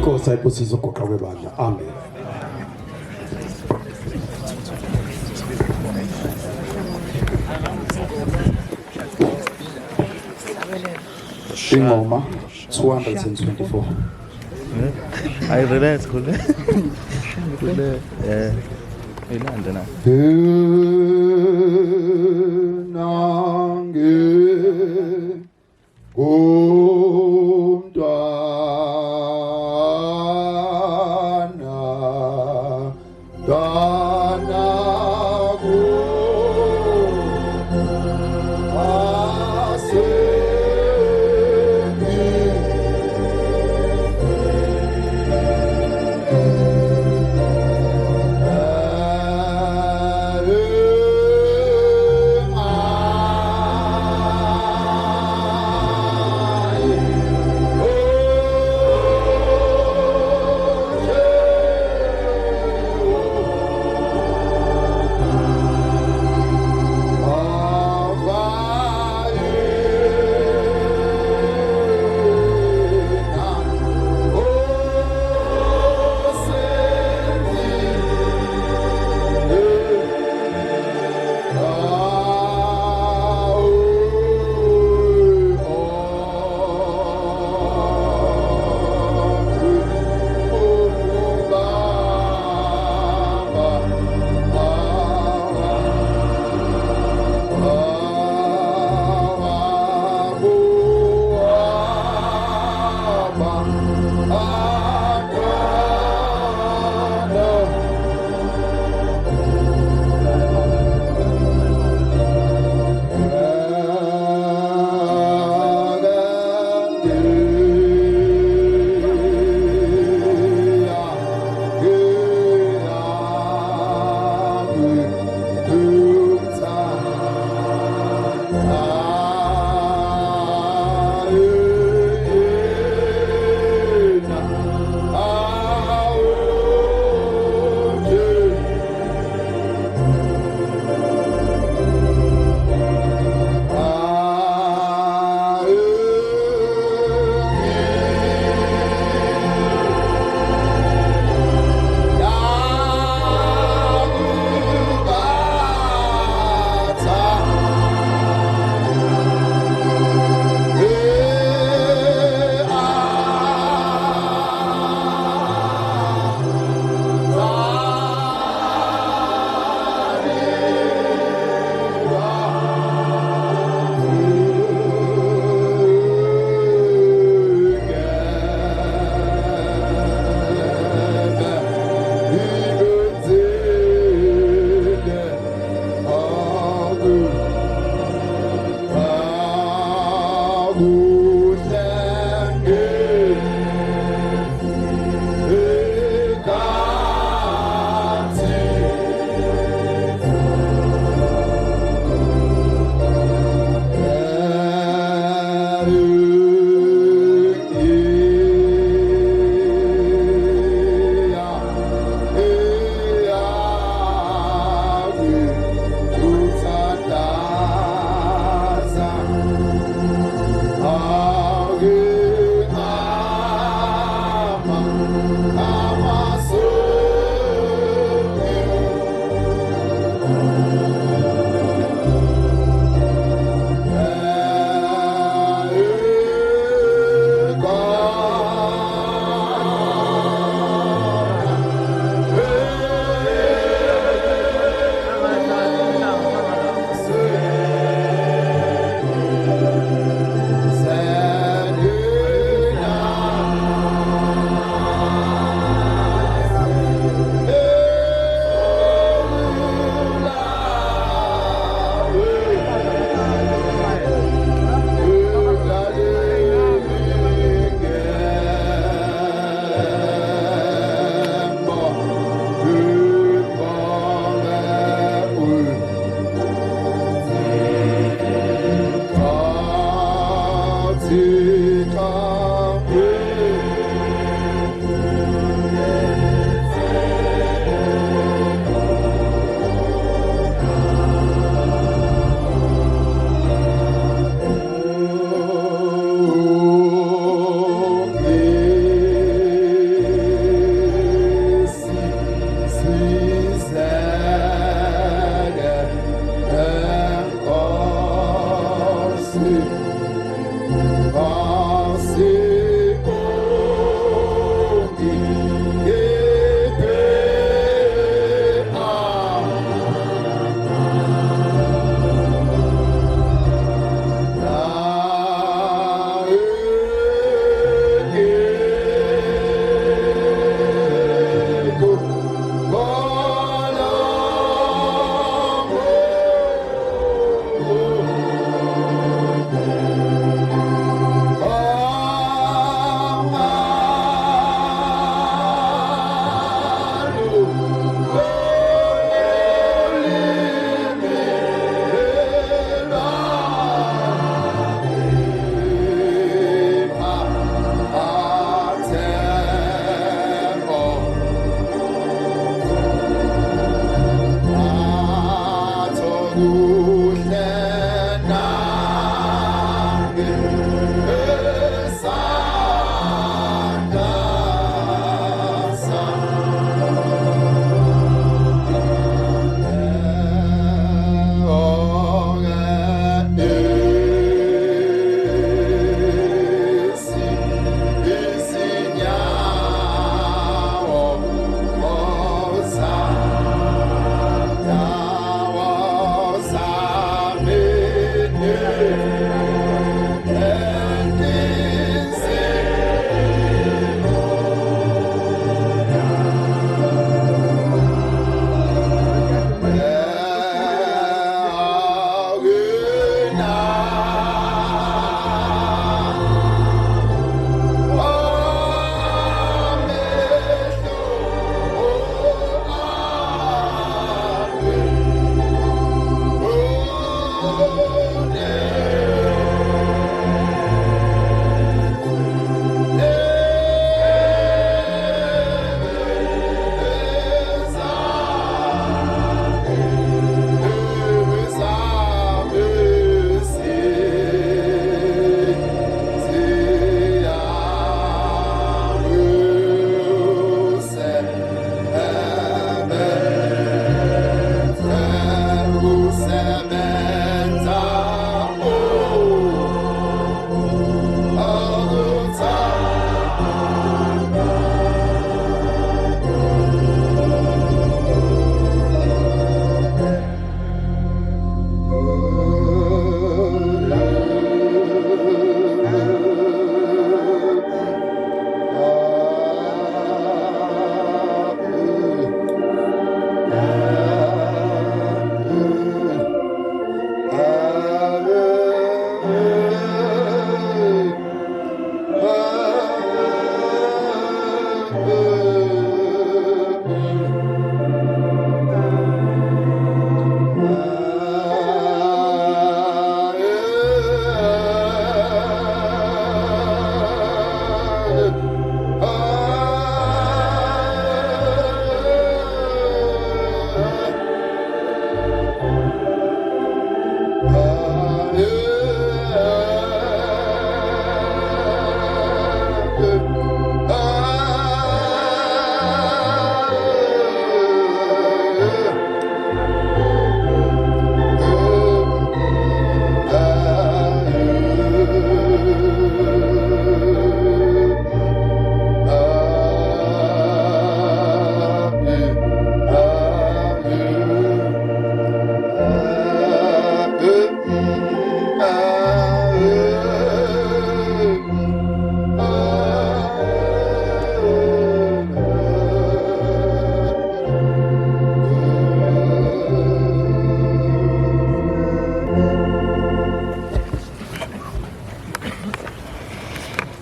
inkosi ayibusise ugoqa webandla. Amen. Ingoma 224. I realize kule ilanda na nange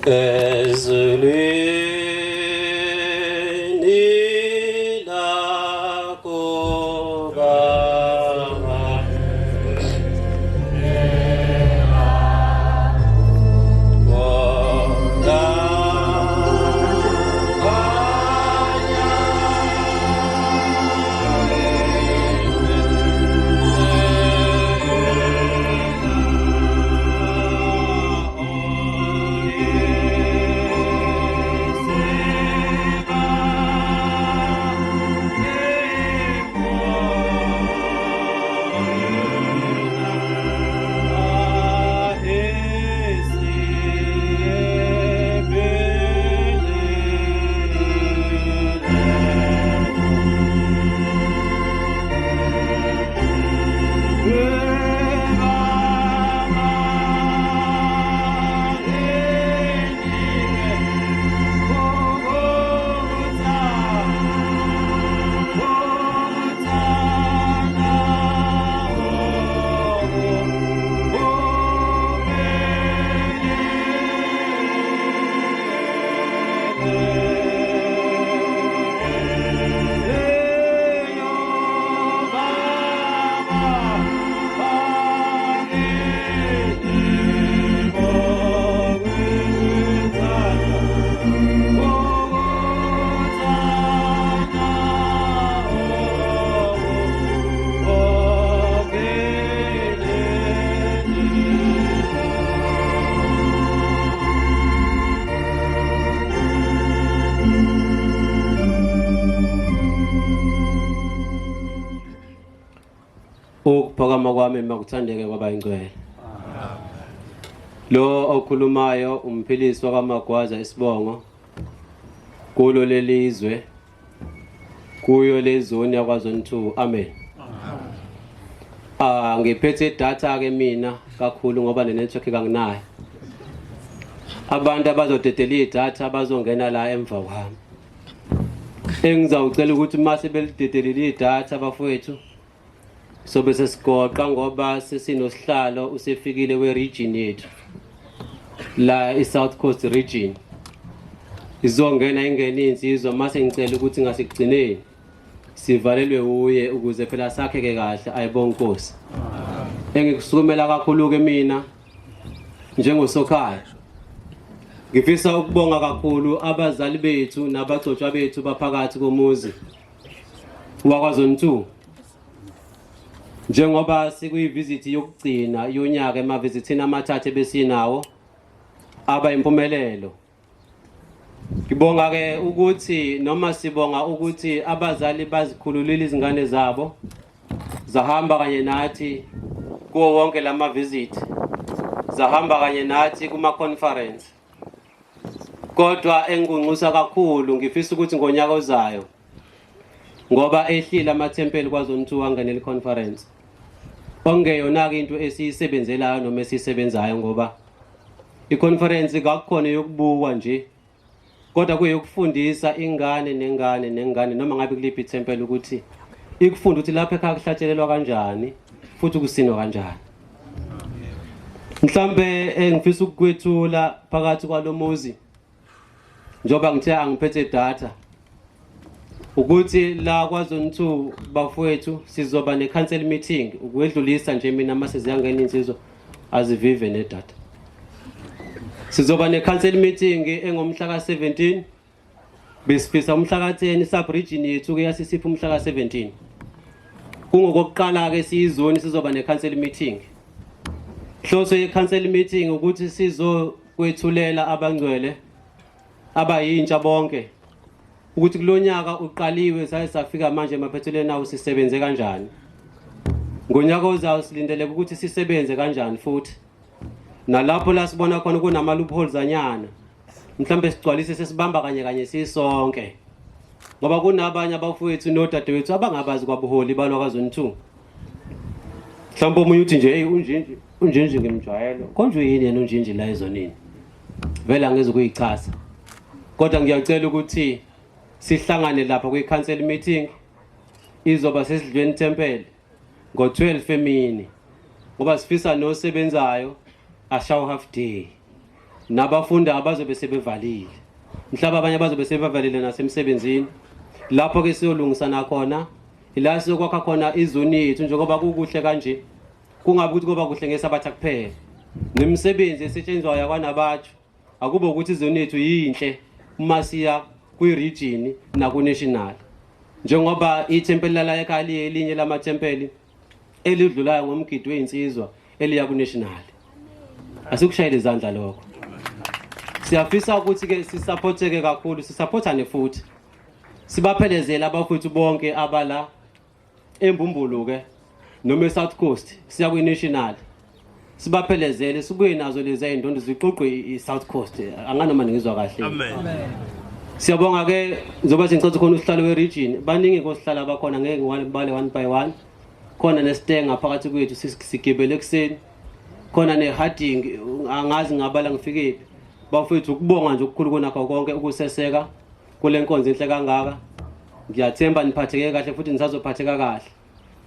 ezulwini lakho Baba ukuphakama kwami makuthandeke kwaba ingcwele. Lo okhulumayo umphilisi wakamagwaza isibongo kulo lelizwe kuyo lezoni yakwaZone 2. Amen. Ngiphethe data ke mina kakhulu ngoba network kanginayo. Abantu abazodedela idata bazongena la emva kwami. Engizawucela ukuthi mase belidedelile idata bafowethu sobe sesigoqa ngoba sesinosihlalo usefikile we-region yethu la i-South Coast region. Izongena ingene insizwa mase ngicela ukuthi ngasikugcineni sivalelwe uye ukuze phela sakheke kahle. Ayibonge Nkosi. Engikusukumela kakhulu ke mina njengosokhaya ngifisa ukubonga kakhulu abazali bethu nabagcotshwa bethu baphakathi komuzi wakwaZone 2 njengoba sikuyivisit yokugcina yonyaka emavizithini amathathu besinawo aba impumelelo. Ngibonga ke ukuthi noma sibonga ukuthi abazali bazikhululile izingane zabo zahamba kanye nathi kuwo wonke lama visit, zahamba kanye nathi kuma conference. Kodwa engunqusa kakhulu ngifisa ukuthi ngonyaka ozayo ngoba ehlile amathempeli kwaZone 2 angenele conference ongeyona ke into esiyisebenzelayo noma esisebenzayo ngoba iconference kakukhona yokubukwa nje kodwa kuyokufundisa ingane nengane noma ngabe kuliphi ithempeli ukuthi ikufunda ukuthi lapha ekhaya kuhlatshelelwa kanjani futhi kusinwa kanjani. Mhlambe ngifisa ukukwethula phakathi kwalomuzi njoba ngithe angiphethe data ukuthi la kwaZone 2 bafowethu sizoba ne-council meeting ukwedlulisa nje mina mase ziyangena insizwa azivive nedata. Sizoba ne-council meeting engomhla ka-17 besifisa umhla ka-10 sub region yethu ke yasisipha umhla ka-17. Kungokokuqala ke siyizoni sizoba ne-council meeting. Hloso ye-council meeting ukuthi sizokwethulela abangcwele abayintsha bonke ukuthi kulonyaka uqaliwe safika manje emaphethelweni nawo sisebenze kanjani. Ngonyaka ozayo silindeleke ukuthi sisebenze kanjani futhi nalapho la sibona khona kunama loopholes anyana mhlambe sigcwalise sesibamba kanye sisonke ngoba kunabanye abafowethu nodadewethu abangabazi kwabuholi balwa kwaZone 2. Mhlawumbe umunye uthi nje hey unjinji ngimjwayelo konje yini yena unjinji la ezonini vele angeze kuyichaza. Kodwa ngiyacela ukuthi sihlangane lapha kwi-council meeting izoba sesidlweni tempele ngo-12 emini ngoba sifisa nosebenzayo ashaw half day nabafundi abazobe sebevalile mhlaba abanye abazobe sebevalile nasemsebenzini lapho ke siyolungisana khona ila siyokwakha khona izoni yethu njengoba kukuhle kanje kungabe ukuthi kuba kuhle ngesabatha kuphela nemisebenzi esetshenzwayo yakwanabathu akube ukuthi izoni yethu yinhle uma siya kwi-region naku-national njengoba ithempeli lala ekhaya elinye lamathempeli elidlulayo ngomgido weyinsizwa eliya ku-national asikushayele izandla lokho siyafisa ukuthi ke sisupporteke kakhulu sisupportane futhi sibaphelezela abafowethu bonke abala eMbumbulu ke noma eSouth Coast siya kwi-national sibaphelezele sibuye nazo lezi ayindondo ziqoqwe iSouth Coast anganoma ngizwa kahle amen siyabonga ke njoba singicela khona usihlalo we-region baningi kosihlala abakhona ngeke ngibale one by one khona nestenga phakathi kwethu sigibele ekseni khona ne-harding angazi ngabala ngifike bafethu ukubonga nje ukukhulu konakho konke ukuseseka kule nkonzo enhle kangaka ngiyathemba niphatheke kahle futhi nisazophatheka kahle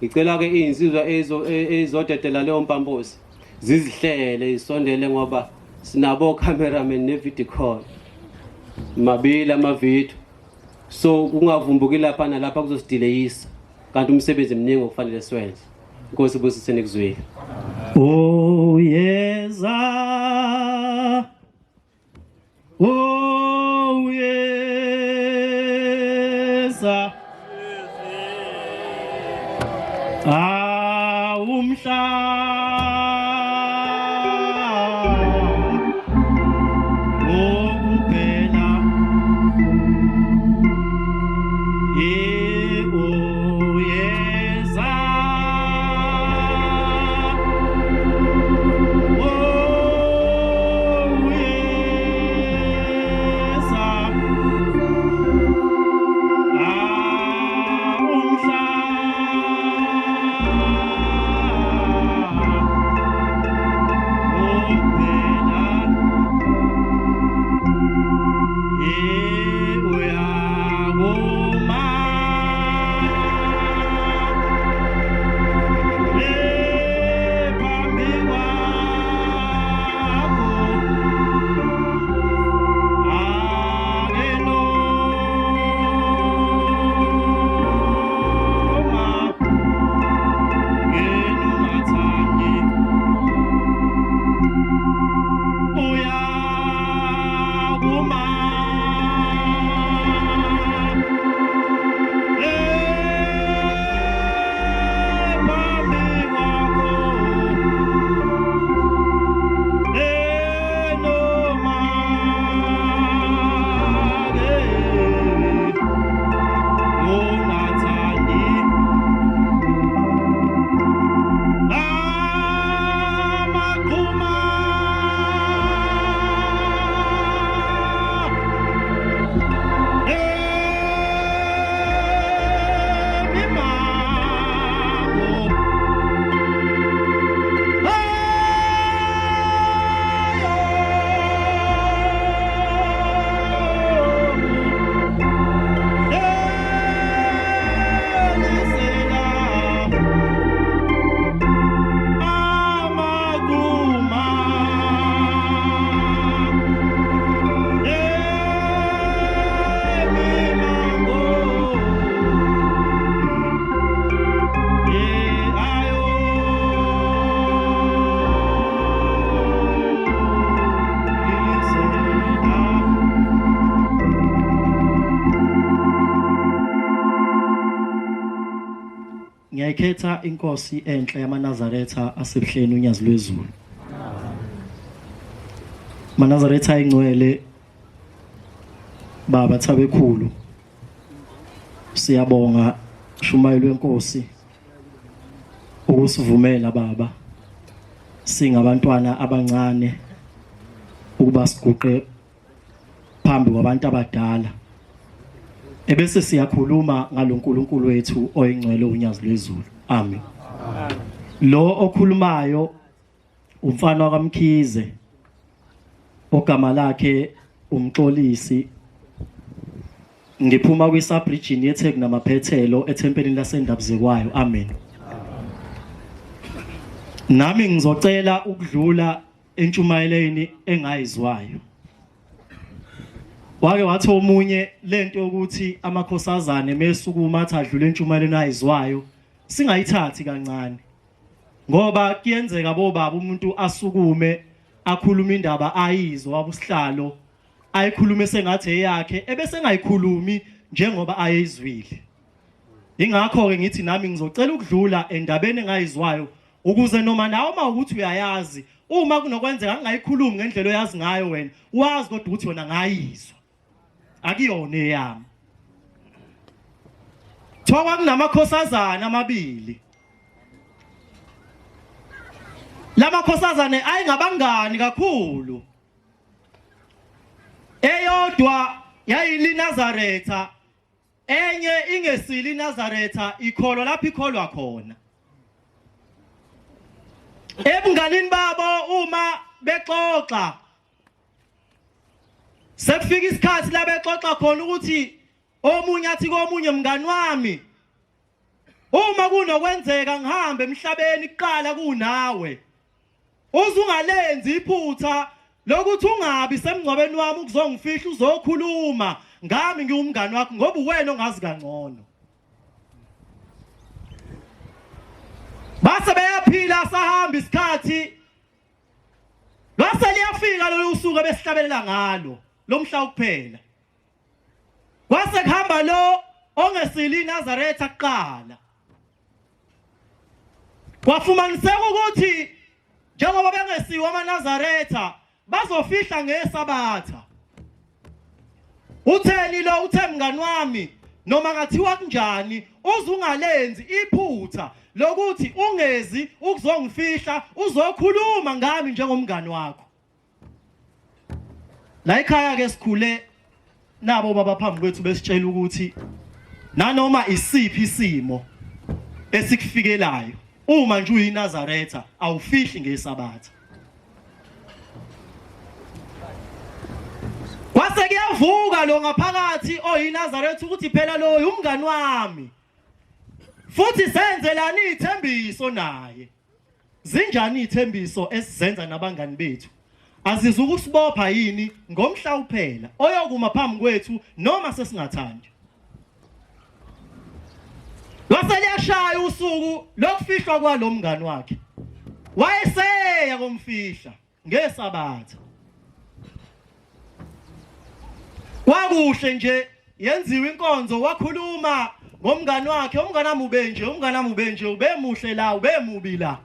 ngicela ke izinsizwa ezodedela leyo mpambosi zizihlele isondele ngoba sinabo cameraman ne-video call mabili amavidiyo so kungavumbuki lapha nalapha kuzosidileyisa kanti umsebenzi mningi okufanele siwenze inkosi busisene kuzwile oh yeza oh yeza ngiyakhetha inkosi enhle yamaNazaretha asebuhleni unyazi lwezulu maNazaretha ayingcwele baba Thabekhulu siyabonga Shumayi lwenkosi ukusivumela baba singabantwana abancane ukuba siguqe phambi kwabantu abadala ebese siyakhuluma ngaloNkulunkulu wethu oyingcwele unyazi lwezulu amen lo okhulumayo umfana wakaMkhize ogama lakhe umxolisi ngiphuma kwi-subregion yeTheku namaphethelo ethempelini laseNdabuzekwayo amen nami ngizocela ukudlula entshumayeleni engayizwayo. Wake wathi omunye lento ukuthi amakhosazane mesukuma athi adlule entshumayeleni ayizwayo singayithathi kancane. Ngoba kuyenzeka bobaba umuntu asukume akhuluma indaba ayizwa wabusihlalo ayikhulume sengathi eyakhe ebese ngayikhulumi njengoba ayizwile. Ingakho ke ngithi nami ngizocela ukudlula endabeni engayizwayo ukuze noma nawe uma ukuthi uyayazi uma kunokwenzeka ngingayikhulumi ngendlela oyazi ngayo wena wazi kodwa ukuthi wena ngayizwa akuyona eyami. Thoba kunamakhosazana amabili. Lamakhosazane ayingabangani kakhulu. Eyodwa yayili Nazaretha, enye ingesili Nazaretha, ikholo lapho ikholwa khona. Ebunganini babo uma bexoxa sekufika isikhathi la bexoxa khona ukuthi omunye athi komunye mngani wami uma kunokwenzeka ngihambe emhlabeni kuqala kunawe uzungalenzi iphutha lokuthi ungabi semngcwabeni wami ukuzongifihla uzokhuluma ngami ngiwumngani wakho ngoba uwena ongazi kangcono. Base beyaphila sahamba isikhathi lase liyafika lo usuku besihlabelela ngalo lo mhla ukuphela. Kwase kuhamba lo ongesili Nazaretha kuqala. Kwafumaniseka ukuthi njengoba bengesiwa amaNazaretha bazofihla ngeSabatha. Utheni lo uthe mngani wami noma ngathiwa kunjani uzungalenzi iphutha lokuthi ungezi ukuzongifihla uzokhuluma ngami njengomngani wakho. La ekhaya ke sikhule nabo baba phambi kwethu besitshela ukuthi nanoma isiphi isimo esikufikelayo uma nje uyiNazaretha awufihli ngeSabatha. Kwase kuyavuka lo ngaphakathi oyiNazaretha ukuthi phela lo umngani wami. Futhi senzelani ithembiso naye. Zinjani ithembiso esizenza nabangani bethu? Azizuka usibopha yini ngomhla uphela oyokuma phambi kwethu noma sesingathandi. Wase liyashaya usuku lokufihlwa kwalo mngani wakhe. Wayeseya komfihla ngeSabatha. Kwakuhle nje yenziwe inkonzo wakhuluma ngomngani wakhe umngani wami ubenje ubemuhle la ubemubi la.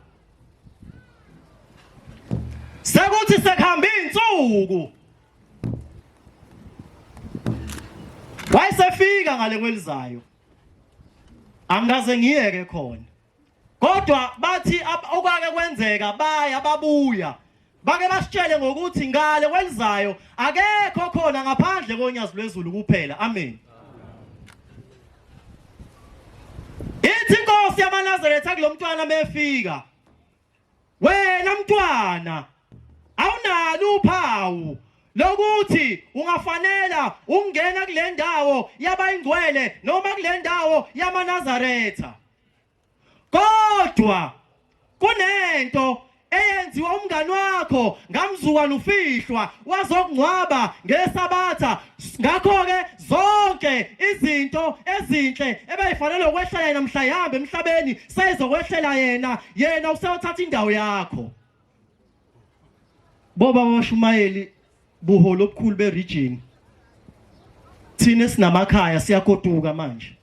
Sekuthi sekuhamba insuku wayesefika ngale kwelizayo angaze ngiyeke khona kodwa bathi okwake kwenzeka baya babuya bake basitshele ngokuthi ngale kwelizayo akekho khona ngaphandle konyazi lwezulu kuphela. Amen. Ithi inkosi yamaNazaretha kulomntwana mefika wena mntwana awunalo uphawu lokuthi ungafanela ungena kule ndawo yabayingcwele noma kule ndawo yamaNazaretha. Kodwa kunento eyenziwa umngani wakho ngamzukwana ufihlwa wazokungcwaba ngeSabatha. Ngakho ke zonke izinto ezinhle ebeyifanele ukwehlela yena mhla ihambe emhlabeni seyizokwehlela yena useyothatha indawo yakho. Boba abashumayeli buholo obukhulu beregion thina sinamakhaya siyakoduka manje.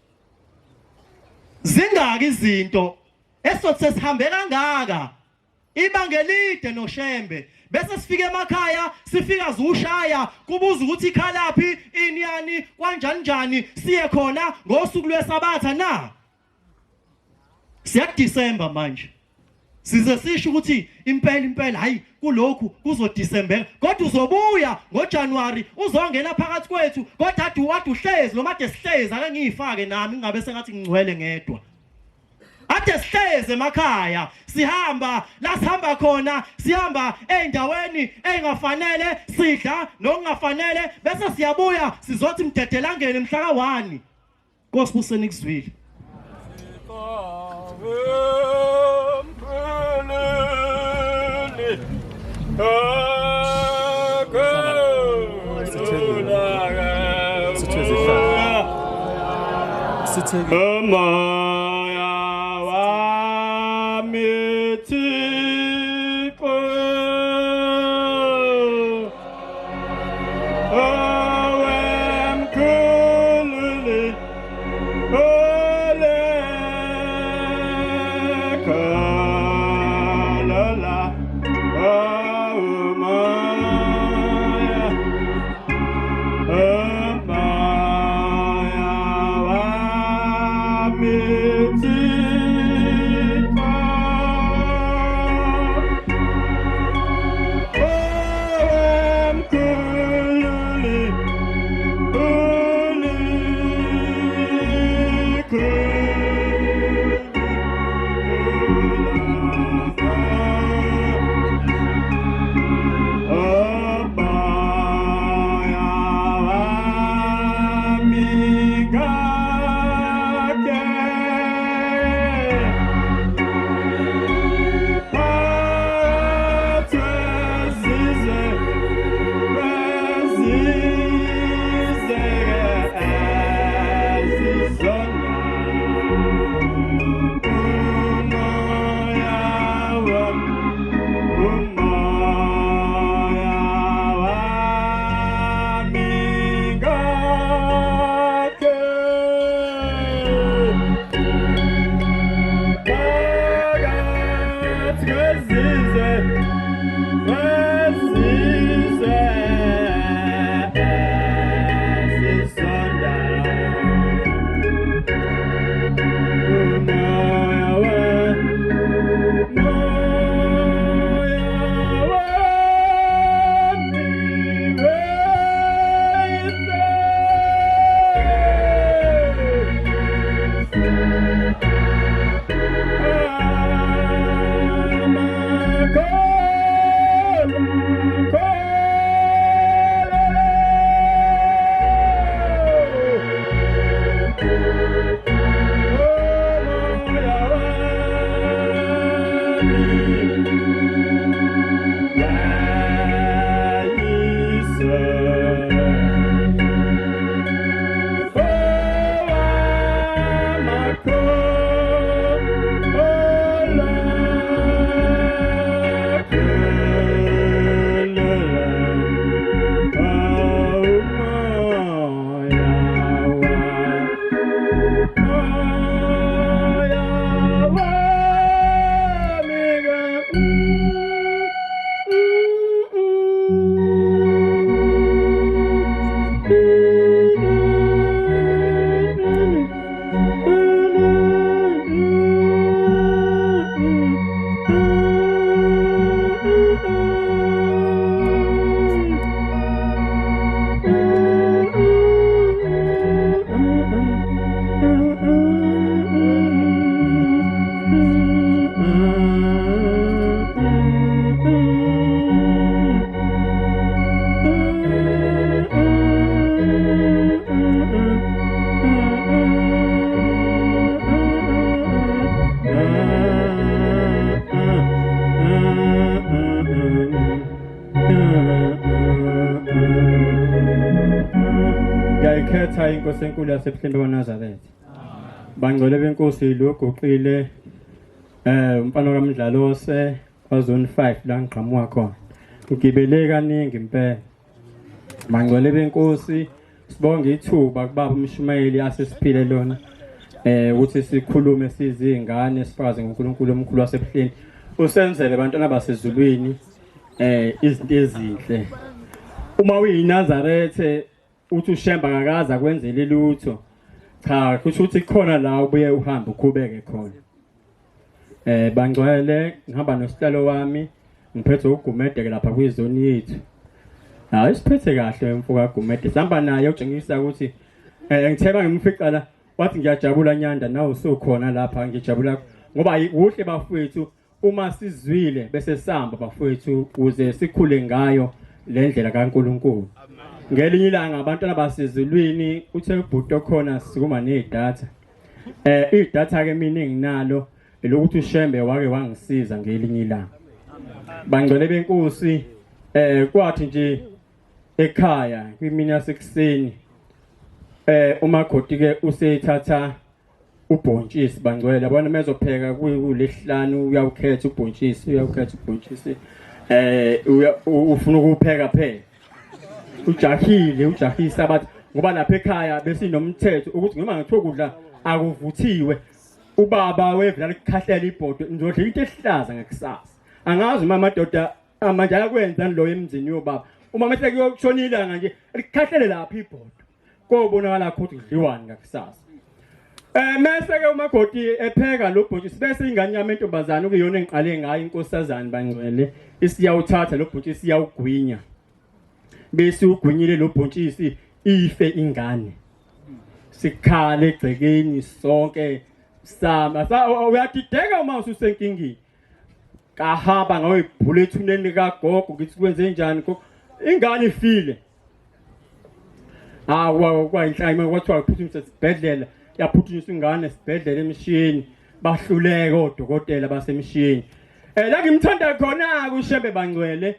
Zingaki izinto esothi sesihambe kangaka ibanga elide noShembe bese sifike emakhaya sifika zushaya kubuza ukuthi ikhalaphi iniyani kanjani siye khona ngosuku lweSabatha na. SiyaDisemba manje size sisho ukuthi impela hayi kulokhu kuzodisember kodwa uzobuya ngoJanuary uzongena phakathi kwethu kodwa ade uhlezi noma ade sihlezi ake ngiyifake nami ngabe sengathi ngingcwele ngedwa. Ade sihleze emakhaya sihamba la sihamba khona sihamba endaweni engafanele sidla nokungafanele bese siyabuya sizothi mdedelangene mhla ka1 Nkosi buseni kuzwile. Moya wami Thixo owemkhululi olekhalala moya Ngiyayikhetha inkosi enkulu yasebuhleni kwaNazaretha. Bangcwele benkosi loguqile umfana kaMdlalose kwaZone 5 la ngiqhamuka khona. Ngigibele kaningi impela. Bangcwele benkosi sibonga ithuba kubaba umshumayeli asesiphile lona ukuthi sikhulume sizingane sifaze ngoNkulunkulu omkhulu wasebuhleni. Usenzele abantwana basezulwini izinto ezinhle. Uma uyiNazaretha uthi uShemba akakaza kwenzele lutho. Cha, kusho ukuthi khona la ubuye uhambe ukhubeke khona. Bangcwele ngihamba nosihlalo wami ngiphethe uGumede ke lapha kwizoni yethu. Hayi siphethe kahle mfuka Gumede. Sihamba naye ukutshengisa ukuthi ngitheba ngimfiqala wathi ngiyajabula Nyanda nawe usokhona lapha ngijabula ngoba kuhle bafowethu uma sizwile bese sihamba bafowethu ukuze sikhule ngayo le ndlela kaNkuluNkulu. Ngelinye ilanga abantwana basezulwini uthe ubhuti khona sikuma nedatha. Idatha ke mina enginalo elokuthi uShembe wake wangisiza ngelinye ilanga. bangcwele benkosi kwathi nje ekhaya kwimini yasekuseni umakoti ke usethatha ubhontshisi bangcwele yabona mezopheka kulesihlanu uyawukhetha ubhontshisi ufuna ukupheka phela ujahisa bathi ngoba lapha ekhaya besinomthetho ukuthi noma ngithiwa kudla akuvuthiwe ubaba wevela likhahlela ibhodo ngizodla into ehlaza ngakusasa angazi uma amadoda manje ayakwenza lo emzini yobaba uma mase kuyokushona ilanga nje likhahlele lapha ibhodo kobonakala ukuthi kudliwani ngakusasa mase ke umakoti epheka lo bhontshisi bese ingane yami entombazana ukuyona engiqale ngayo inkosazana bangcwele isiyawuthatha lo bhontshisi siyawugwinya bese ugwinyile lo bhontshisi ife ingane sikhale egcekeni sonke sama uyadideka uma ususenkingini kahamba ngawe ibhule ethuneni likagogo ngithi kwenze njani gogo ingane ifile kwayinhlanga kwathiwa kuphuthunyiswa esibhedlela yaphuthunyiswa ingane esibhedlela emshini bahluleke odokotela basemshini la ngimthanda khona kushembe bangcwele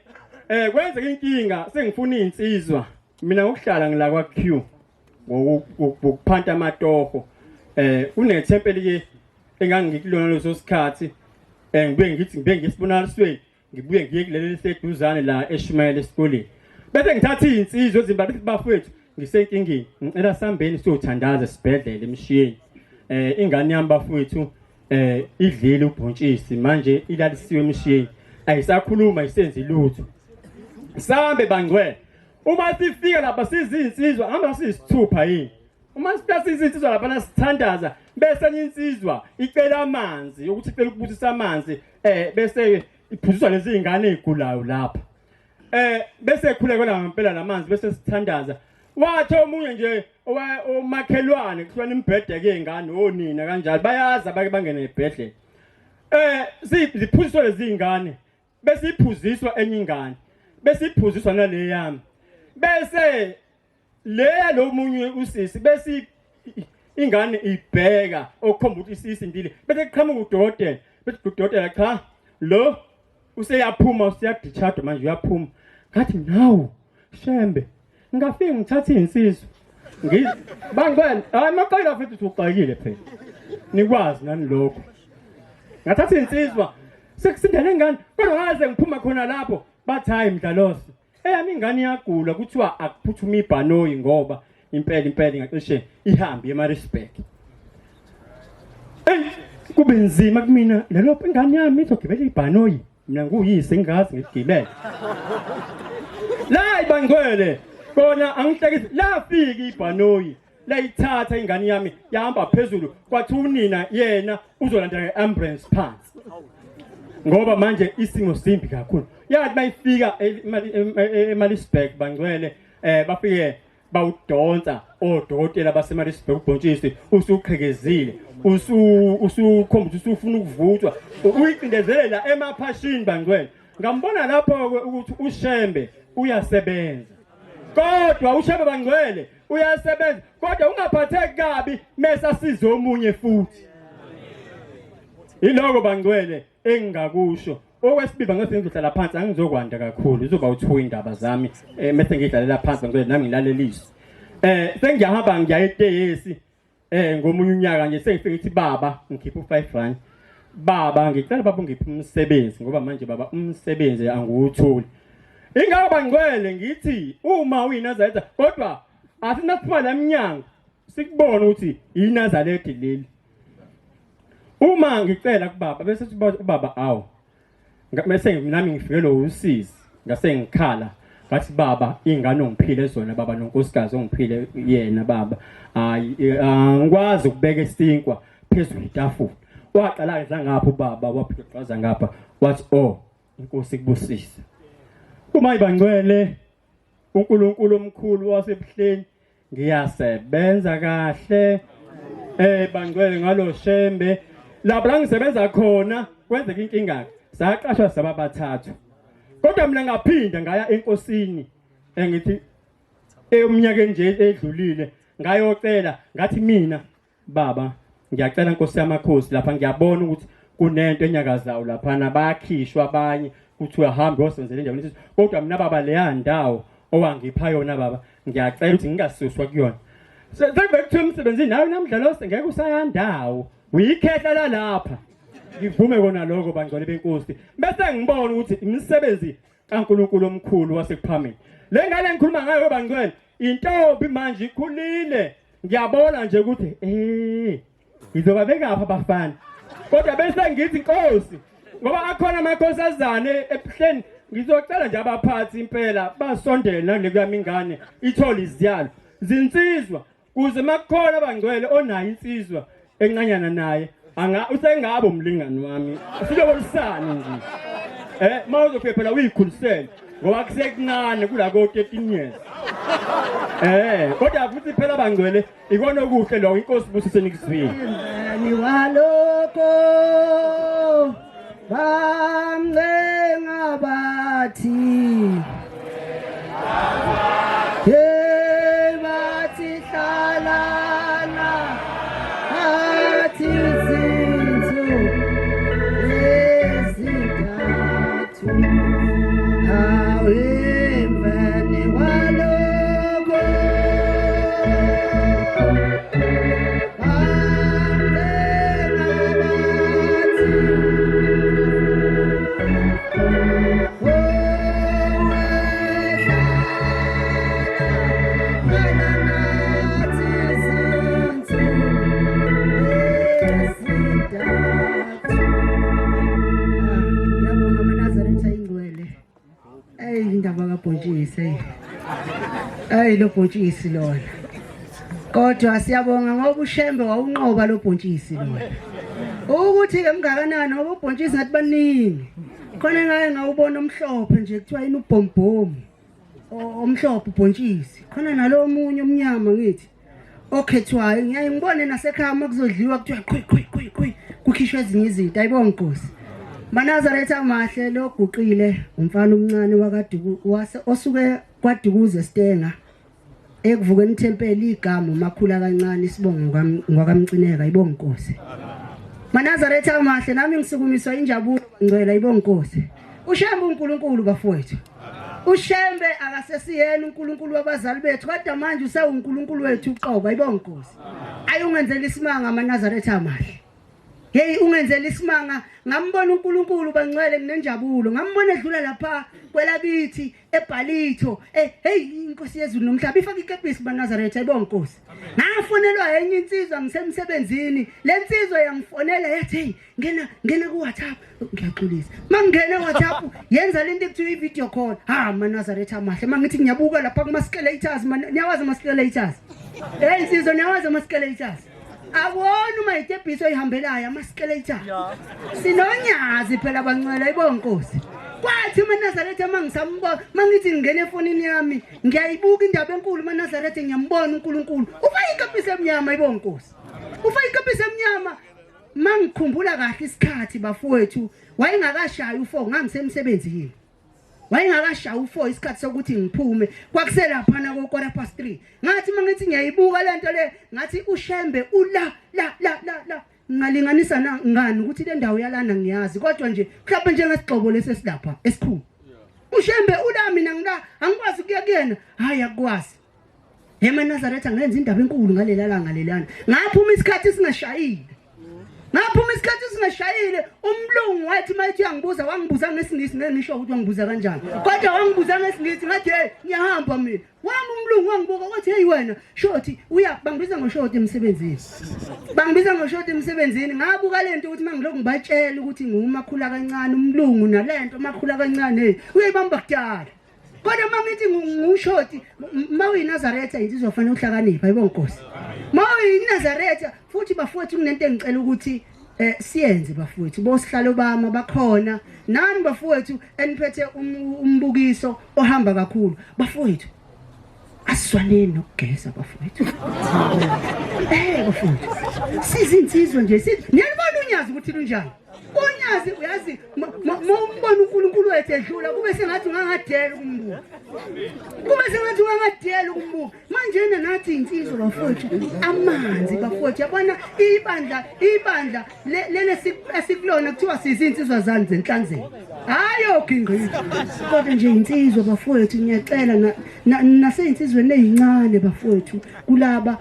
kwenzeka inkinga sengifuna insizwa mina ngokuhlala ngila kwa Q ngokuphanta amatoho kunethempeli ke engangikulona leso sikhathi ngibuye ngisibonalisweni ngibuye ngiye kuleli liseduzane la eShumayela esikoleni bese ngithatha insizwa ezimbathi bafethu ngisenkingeni ngicela sambeni siyothandaza esibhedlela emshiyeni ingane yami bafethu idlile ubhontshisi manje ilalisiwe emshiyeni ayisakhuluma isenze lutho sambe bangcwele uma sifika lapha sizinsizwa hamba sisithupha yini uma sifika sizinsizwa lapha nasithandaza bese insizwa icela amanzi ukuthi icela ukubusisa amanzi bese iphuziswa lezi ingane ezigulayo lapha bese ekhulekela ngempela lamanzi bese sithandaza wathi omunye nje omakhelwane kuthiwa imbhede ke ingane onina kanjalo bayazi abake bangene ebhedlela ziphuziswa lezi ingane bese iphuziswa enye ingane bese iphuziswa nale yami bese leya lo munye usisi bese ingane ibheka okhomba ukuthi isisindile bese kuqhamuka udokotela bese udokotela cha lo useyaphuma usiyadichado manje uyaphuma ngathi nawu shembe ngafika ngithatha insizwa bangcwele hayi maqala futhi uxakile phela nikwazi nani lokho ngathatha insizwa sekusindele ingane kodwa ngaze ngiphuma khona lapho bathi hayi mdlalosi eyami ingane iyagula kuthiwa akuphuthuma ibhanoyi ngoba impela ngacishe ihambe eMaritzburg kube nzima kumina lelo ingane yami izogibela ibhanoyi mina nguyise ngazi ngigibele la ibangcwele kona angihlekisi lafika ibhanoyi layithatha ingane yami yahamba phezulu kwathi unina yena uzolandela ngeambulance phansi ngoba manje isimo simbi kakhulu yathi bayifika eMaritzburg bangcwele bafike bawudonsa odokotela baseMaritzburg ubhontshisi usuqhekezile usukhomba usufuna ukuvuthwa uyicindezelela emaphashini bangcwele ngambona lapho ukuthi ushembe uyasebenza kodwa ushembe bangcwele uyasebenza kodwa ungaphatheki kabi mase size omunye futhi iloko bangcwele engingakusho okwesibili ngathi ngizohlala phansi angizokwanda kakhulu izoba u2 indaba zami mase ngidlalela phansi ngicela nami ngilalelise sengiyahamba ngiya eTeyesi ngomunye unyaka nje sengifike ngithi baba ngikhipha u5 baba ngicela baba ngiphi umsebenzi ngoba manje baba umsebenzi angiwutholi ingaba bangcwele ngithi uma uyinazaletha kodwa asinaphuma lamnyango sikubona ukuthi yinazaletha leli uma ngicela kubaba bese ubaba awu bese nami ngifike lo usizi ngase ngikhala ngathi baba ingane ongiphile zona baba nonkosikazi ongiphile yena baba ngikwazi ukubeka isinkwa phezulu itafula waqala idla ngapho baba waphiqaza ngapha wathi inkosi kubusisa uma ibangcwele uNkulunkulu omkhulu wasebuhleni ngiyasebenza kahle bangcwele ngalo shembe lapho la ngisebenza khona kwenzeka inkinga saqashwa sababathathu kodwa mina ngaphinda ngaya enkosini ngithi umnyaka nje edlulile ngayocela ngathi mina baba ngiyacela inkosi yamakhosi lapha ngiyabona ukuthi kunento enyakazayo laphana bayakhishwa abanye kuthiwa hambe osenzele endaweni ethize kodwa mina baba leya ndawo owangipha yona baba ngiyacela ukuthi ngingasuswa kuyona sekubekuthiwa emsebenzini nawe namdlalo ngeke usayandawo uyikhehla lapha ngivume kona lokho bangcwele benkosi bese ngibona ukuthi imisebenzi kaNkulunkulu omkhulu wasekuphambili le ngane ngikhuluma ngayo bangcwele intombi manje ikhulile ngiyabona nje ukuthi ngizobabeka apha abafana kodwa bese ngithi inkosi ngoba akhona amakhosazane ebuhleni ngizocela nje abaphathi impela basondele nalekuyami ingane ithole iziyalo zinsizwa kuze makukhona abangcwele onayo insizwa encanyana naye usengabo umlingani wami silobolisana nje mawuzofika phela uyikhulisele ngoba kusekuncane kulako 13 years kodwa futhi phela abangcwele ikona okuhle lo inkosi busise nikuzwile ni waloko bamncenga bathi bathi hlalana bathi zinto ezintathu awemvane waloko indaba kabhontshisi lo bhontshisi lona kodwa siyabonga ngoba uShembe wawunqoba lo bhontshisi lona ukuthi ke mngakanani ngoba ubhontshisi ngathi baningi khona ngaye ngawubona omhlophe nje kuthiwa yini ubhombhomu omhlophe ubhontshisi khona nalo omunye omnyama ngithi okhethwayo ngiyaye ngibone nasekhaya makuzodliwa kuthiwa qhwi kukhishwe ezinye izinto ayibonga Nkosi Manazaretha amahle loguqile umfana omncane wakaDuku osuke kwaDukuze Stenga ekuvukeni ithempeli igama makhula kancane isibongo ngwakamcineka ibonga Nkosi Manazaretha amahle nami ngisukumiswa injabulo ngcwela ibonga Nkosi uShembe uNkulunkulu bafowethu uShembe akasesiyena uNkulunkulu wabazali bethu kodwa manje usewuNkulunkulu wethu uqoba ibonga Nkosi ayungenzela isimanga Manazaretha amahle Hey ungenzela isimanga ngambona uNkulunkulu bangcwele nginenjabulo ngambona edlula lapha kwelabithi eBhalitho hey inkosi yezulu nomhlaba ifaka ikepisi baNazaretha ayibonga Nkosi ngafonelwa enye insizwa ngisemsebenzini lensizwa yangifonela yathi hey ngena ku WhatsApp ngiyaxolisa mangena WhatsApp yenza lento ekuthiwa i-video call maNazaretha amahle mangithi ngiyabuka lapha kuma skeletors niyawazi ama skeletors insizwa niyawazi ama skeletors awona uma itebhiso ihambelayo amaskeletor sinonyazi phela abangcwele ayibonga Nkosi kwathi uManazaretha mangisambona mangithi ngene efonini yami ngiyayibuka indaba enkulu uManazaretha ngiyambona uNkulunkulu ufaka ikapisi emnyama ayibonga Nkosi ufaka ikapisi emnyama mangikhumbula kahle isikhathi bafowethu wayengakashaya u4 ngangisemsebenzini wayengakashaya u4 isikhathi sokuthi ngiphume kwakuselapha na ko 3:15 ngathi mangithi ngiyayibuka lento le ngathi uShembe ula la ngalinganisa ngani ukuthi le ndawo yalana ngiyazi kodwa nje mhlawumbe njengesixobo lesesilapha esikhulu uShembe ula mina ngila angikwazi kuya kuyena hayi akwazi eManazaretha ngenza indaba enkulu ngalelana ngaphuma isikhathi singashayile umlungu wathi mayithi yangibuza wangibuza ngesingisi ngisho ukuthi wangibuza kanjani kodwa wangibuza ngesingisi ngathi hey ngiyahamba mina wami umlungu wangibuka wathi hey wena shoti bangibiza ngoshoti emsebenzini ngabuka lento ukuthi mangiloko ngibatshela ukuthi ngumakhula kancane umlungu nalento makhula kancane uyayibamba kudala kodwa mangithi ngushoti mawuyiNazaretha izizofanele uhlakanipha ayibonga Nkosi mawuyiNazaretha futhi bafowethu kunento engicela ukuthi siyenze bafowethu bosihlalo bama bakhona nani bafowethu eniphethe umbukiso ohamba kakhulu bafowethu asizwaneni nokugeza bafowethu bafowethu sizinsizwe nje niyalibona unyazi ukuthi lunjani Anyazi uyazi umbona uNkulunkulu wethu edlula kube sengathi ungangadela ukumbuka. Kube sengathi ungangadela ukumbuka. Manje nathi insizwa bafowethu amanzi bafowethu yabona ibandla lele esikulona kuthiwa sizinsizwa zani zenhlanzeko. Hayo gingqithi. Kodwa nje insizwa bafowethu ngiyacela nasey'nsizweni ey'ncane bafowethu kulaba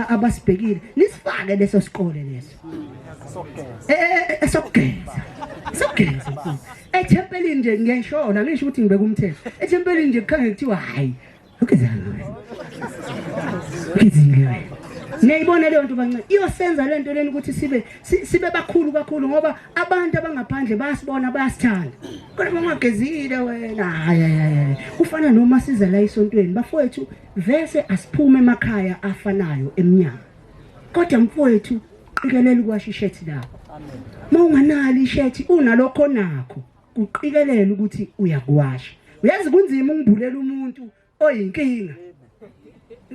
abasibhekile nisifake leso sikole leso sokugeza ethempelini nje ngiyashona ngisho ukuthi ngibeka umthetho ethempelini nje kukhanye kuthiwa hayi ukizingile niyayibona leyo nto bancane iyosenza lento leni ukuthi sibe bakhulu kakhulu ngoba abantu abangaphandle bayasibona bayasithanda kodwa bangagezile wena hayi ufana noma siza la esontweni bafowethu vese asiphume emakhaya afanayo eminyaka kodwa mfowethu qikelela ukwashishethi lakho mawunganali ishethi unalokho nakho kuqikelela ukuthi uyakwasha uyazi kunzima ungibhulela umuntu oyinkinga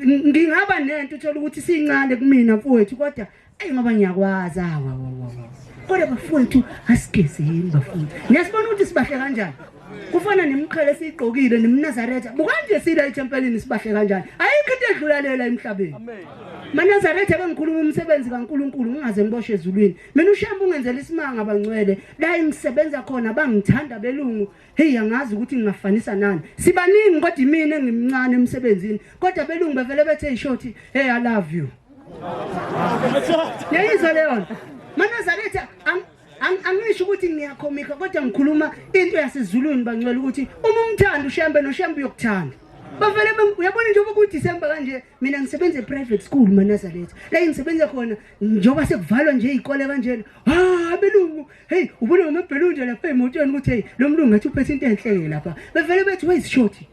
ngingaba nento uthola ukuthi sincane kumina mfowethu kodwa ngoba ngiyakwazi kodwa bafowethu asigezeni bafowethu niyasibona ukuthi sibahle kanjani kufana nemqhele esiyigqokile nemnazaretha bukanje sila ethempelini sibahle kanjani ayikho into edlula lela emhlabeni Manazaretha bengikhuluma umsebenzi kaNkuluNkulu ngingaze ngiboshwe ezulwini mina ushamba ungenzela isimanga bangcwele la engisebenza khona bangithanda belungu hey angazi ukuthi ngingafanisa nani sibaningi kodwa imina engimncane emsebenzini kodwa belungu bevele bethe ishoti hey I love you yayizwa leyo nto Manazaretha angisho ukuthi ngiyakhomika kodwa ngikhuluma into yasezulwini bangcwele ukuthi uma umthanda ushembe noshembe uyokuthanda bavele uyabona nje ukuthi December kanje mina ngisebenza e-private school Manazaretha la ngisebenza khona njoba sekuvalwa nje izikole kanjena belungu hey ubona ngamabhelunje lapha emotweni ukuthi hey lo mlungu ngathi uphethe into enhle lapha bavele bethi wayisishoti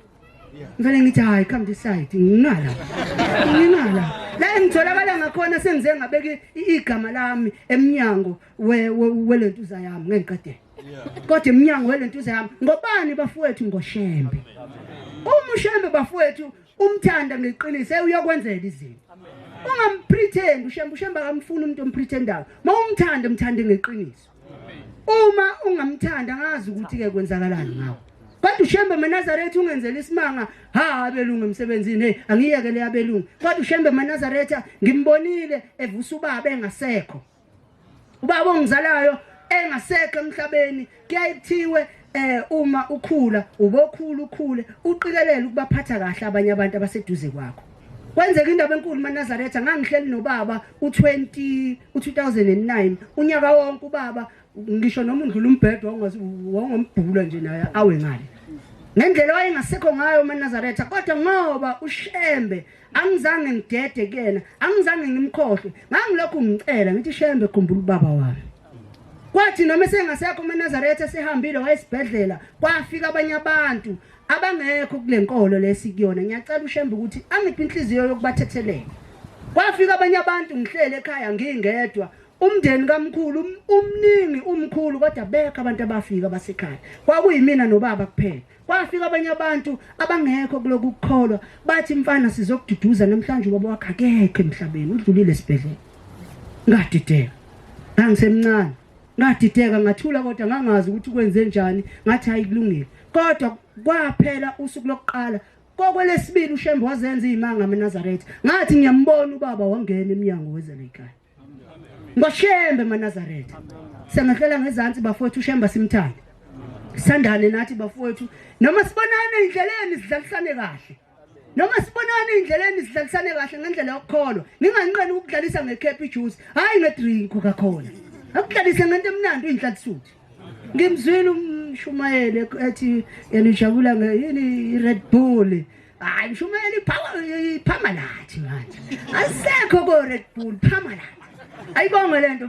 ngivele ngithi hayi come this side ngingala la engitholakala ngakhona sengize ngabeka igama lami eminyango welentuza yami ngenqede kodwa eminyango welentuza yami ngobani bafowethu ngoshembe umushembe bafowethu umthanda ngeqiniso uyokwenzela izinto ungampretend ushembe akamfuna umuntu omprethendayo mawumthanda mthande ngeqiniso uma ungamthanda ngazi ukuthi ke kwenzakalani ngawo kodwa ushembe Manazaretha ungenzela isimanga abelungu emsebenzini hey angiyekele abelungu kodwa ushembe Manazaretha ngimbonile evusa ubaba engasekho ubaba ongizalayo engasekho emhlabeni kuyayithiwe uma ukhula ubokhulu ukhule uqikelele ukubaphatha kahle abanye abantu abaseduze kwakho kwenzeka indaba enkulu Manazaretha ngangihleli nobaba u2009 unyaka wonke ubaba ngisho noma undlula umbhedo wangombhula nje naye awe ngale ngendlela wayengasekho ngayo Manazaretha kodwa ngoba ushembe angizange ngidede kuyena angizange ngimkhohle ngangilokhu ngicela ngithi shembe khumbula ubaba wami kwathi noma sengasekho Manazaretha sehambile wayesibhedlela kwafika abanye abantu abangekho kulenkolo lesikuyona ngiyacela ushembe ukuthi angiphi inhliziyo yokubathethelela kwafika abanye abantu ngihlele ekhaya ngingedwa umndeni kamkhulu umningi umkhulu kodwa bekho abantu abafika basekhaya kwakuyimina nobaba kuphela kwafika abanye abantu abangekho kuloku kukholwa bathi mfana sizokududuza namhlanje ubaba wakhe akekho emhlabeni udlulile esibhedlela ngadideka ngisemncane ngadideka ngathula kodwa ngangazi ukuthi kwenze njani ngathi ayikulungile kodwa kwaphela usuku lokuqala kokwelesibili ushembe wazenza izimanga Manazaretha ngathi ngiyambona ubaba wangena eminyango wezela ekhaya ngoshembe Manazaretha sengahlela ngezantsi bafowethu ushemba simthanda sandane nathi bafowethu noma sibonane endleleni sidlalisane kahle noma sibonane endleleni sidlalisane kahle ngendlela yokukholwa ninganqeni ukudlalisa ngekhephi juice hayi ngedrink Coca-Cola akudlalise ngento emnandi inhlatsuthi ngimzwile umshumayele ethi yanijabula yini Red Bull hayi umshumayele iPhamalathi manje asekho ko Red Bull Phamalathi ayibonge lento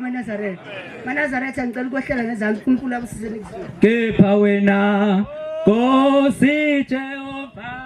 Manazaretha ngicela ukwehlela ngezantsi uNkulunkulu abusizele kuzona kepha wena Nkosi Jehova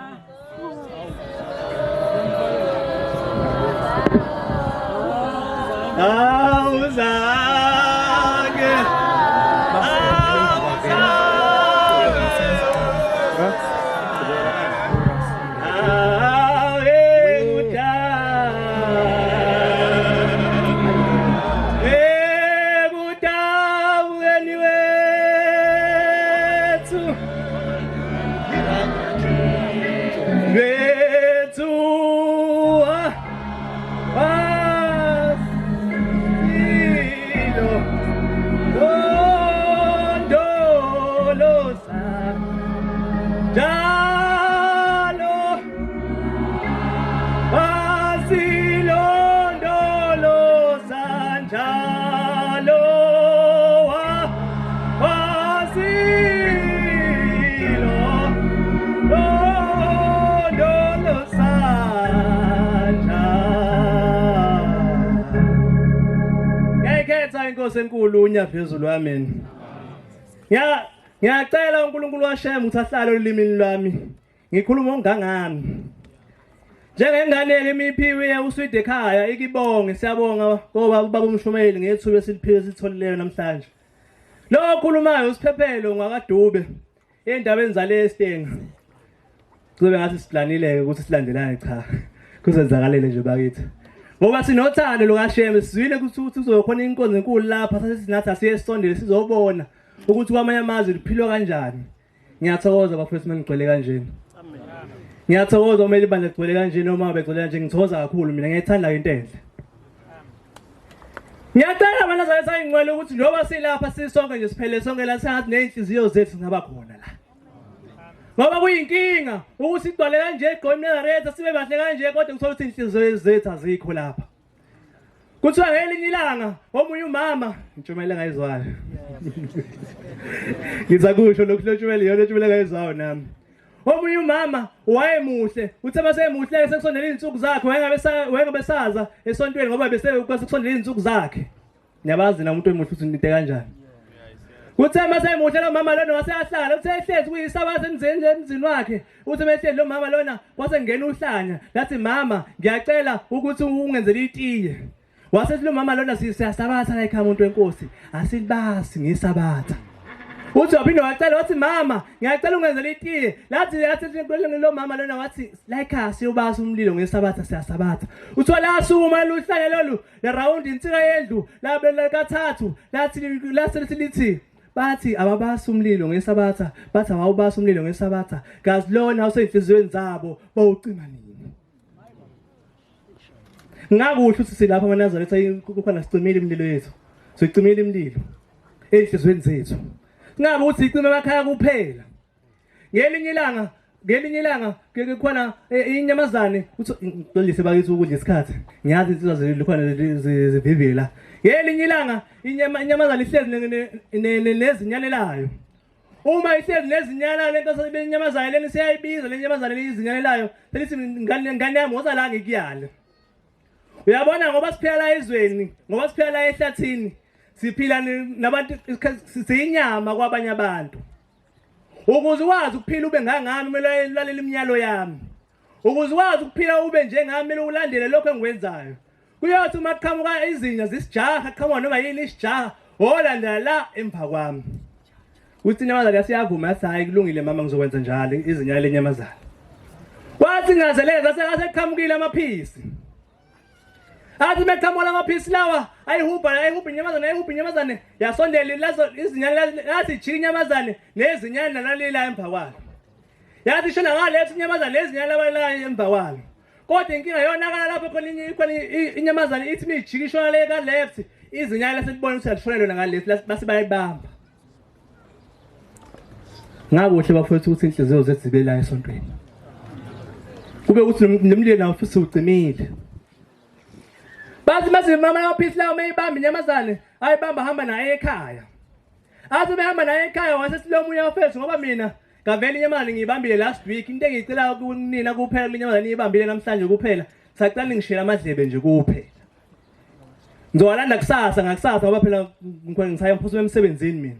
inkosi enkulu unyaphezulu wami. Ngiyacela uNkulunkulu waShem ukuthi ahlale olimini lwami. Ngikhuluma ngangami. Njengengane imiphiwe uswide ekhaya ikibonge siyabonga ngoba baba umshumeli ngethuba esiliphiwe sitholileyo namhlanje. Lo okhulumayo usiphephelo ngakadube endabeni zale Estenga. Kube ngathi siplanile ukuthi silandelane cha. Kuzenzakalele nje bakithi. Ngoba sinothando lokaShem sizwile ukuthi kuzokhona inkonzo enkulu lapha sasinathi asiye esondele sizobona ukuthi kwamanye amazwe liphilwa kanjani. Ngiyathokoza bafowethu mangigcwele kanjeni. Amen. Ngiyathokoza uma libandla ligcwele kanje noma begcwele kanje ngithokoza kakhulu mina ngiyithanda into enhle. Ngiyacela abantwana sayingcwele ukuthi njengoba silapha sisonke nje siphele sonke la sengathi nezinhliziyo zethu singaba khona la. Ngoba kuyinkinga ukuthi sigcwale kanje egqomeni leReta sibe bahle kanje kodwa ngithola ukuthi inhliziyo zethu azikho lapha. Kuthiwa ngelinye ilanga omunye umama intshumayelo engayizwayo. Ngizakusho lokhu lotshumele yona lotshumele engayizwayo nami. Omunye umama wayemuhle uthe masemuhle sekusondela izinsuku zakhe wayengabesaza esontweni ngoba bese kusondela izinsuku zakhe. Ngiyabazi na umuntu emuhle uthi ninte kanjani. Uthe masemuhle lo mama lona waseyahlala uthe ehlezi kuyisabaza emzini wakhe uthe mehlezi lo mama lona wasengena uhlanya lathi mama ngiyacela ukuthi ungenzele itiye. Wasethi lo mama lona siyasabatha la ekhaya umuntu wenkosi asilibasi ngisabatha. Uthi waphinde wacela wathi mama ngiyacela ungenzele itiye lathi lo mama lona wathi la ekhaya siyobasa umlilo ngesabatha siyasabatha. Uthi la suma luhlanya lolu le round insika yendlu la kathathu lathi lithi bathi ababasa umlilo ngesabatha bathi awubasa umlilo ngesabatha gazi lona awusenhlizweni zabo bawucima nini. Ngakuhle ukuthi silapha amaNazaretha kukhona sicimile imililo yethu. Sicimile imililo enhlizweni zethu. Singabe ukuthi icime emakhaya kuphela. Ngelinye ilanga kukhona inyamazane uthi ngolise bakithi ukudla isikhathi. Ngiyazi insizwa zikhona zivivela. Ngelinye ilanga inyamazane ihlezi nezinyane layo. Uma ihlezi nezinyane lenkosi benyamazane leni siyayibiza lenyamazane lezinyane layo. Selithi ngane yami woza la ngikuyale. Uyabona ngoba siphila la ezweni, ngoba siphila la ehlathini, siphila nabantu siyinyama kwabanye abantu. Ukuze wazi ukuphila ube ngangami kumele ulalele imiyalo yami. Ukuze wazi ukuphila ube njengami kumele ulandele lokho engikwenzayo. Kuyothi uma qhamuka izinya zisijaha, qhamuka noma yini isijaha, olandela la emva kwami. Uthi inyamazane yasiyavuma yathi hayi kulungile mama ngizokwenza njalo izinya lenyamazane. Wathi ngazeleza seqhamukile amaphisi. Athi meqhamuka amaphisi lawa ayihubha inyamazane yasondela lazo izinyane lathi jika inyamazane nezinyane nalalila emva kwalo. Yathi shona ngalethi inyamazane lezinyane labalala emva kwalo. Kodwa inkinga yonakala lapho khona inyamazane ithi mijika ishona le ka left izinyane laselibona ukuthi alishonele lona ngalethi base bayibamba. Ngakuhle bafowethu ukuthi inhliziyo zethu zibe la esontweni. Kube ukuthi nomlilo nawo futhi ucimile. Bathi mase mama amaphisi lawo meyibamba inyamazane ayibamba hamba naye ekhaya. Athi behamba naye ekhaya wasethi lo munye wafethu ngoba mina ngavela inyamazane ngiyibambile last week into engicela kunina kuphela inyamazane ngiyibambile namhlanje kuphela sacela ngishela amadlebe nje kuphela. Ngizolanda kusasa ngakusasa ngoba phela ngisaya mphoswe emsebenzini mina.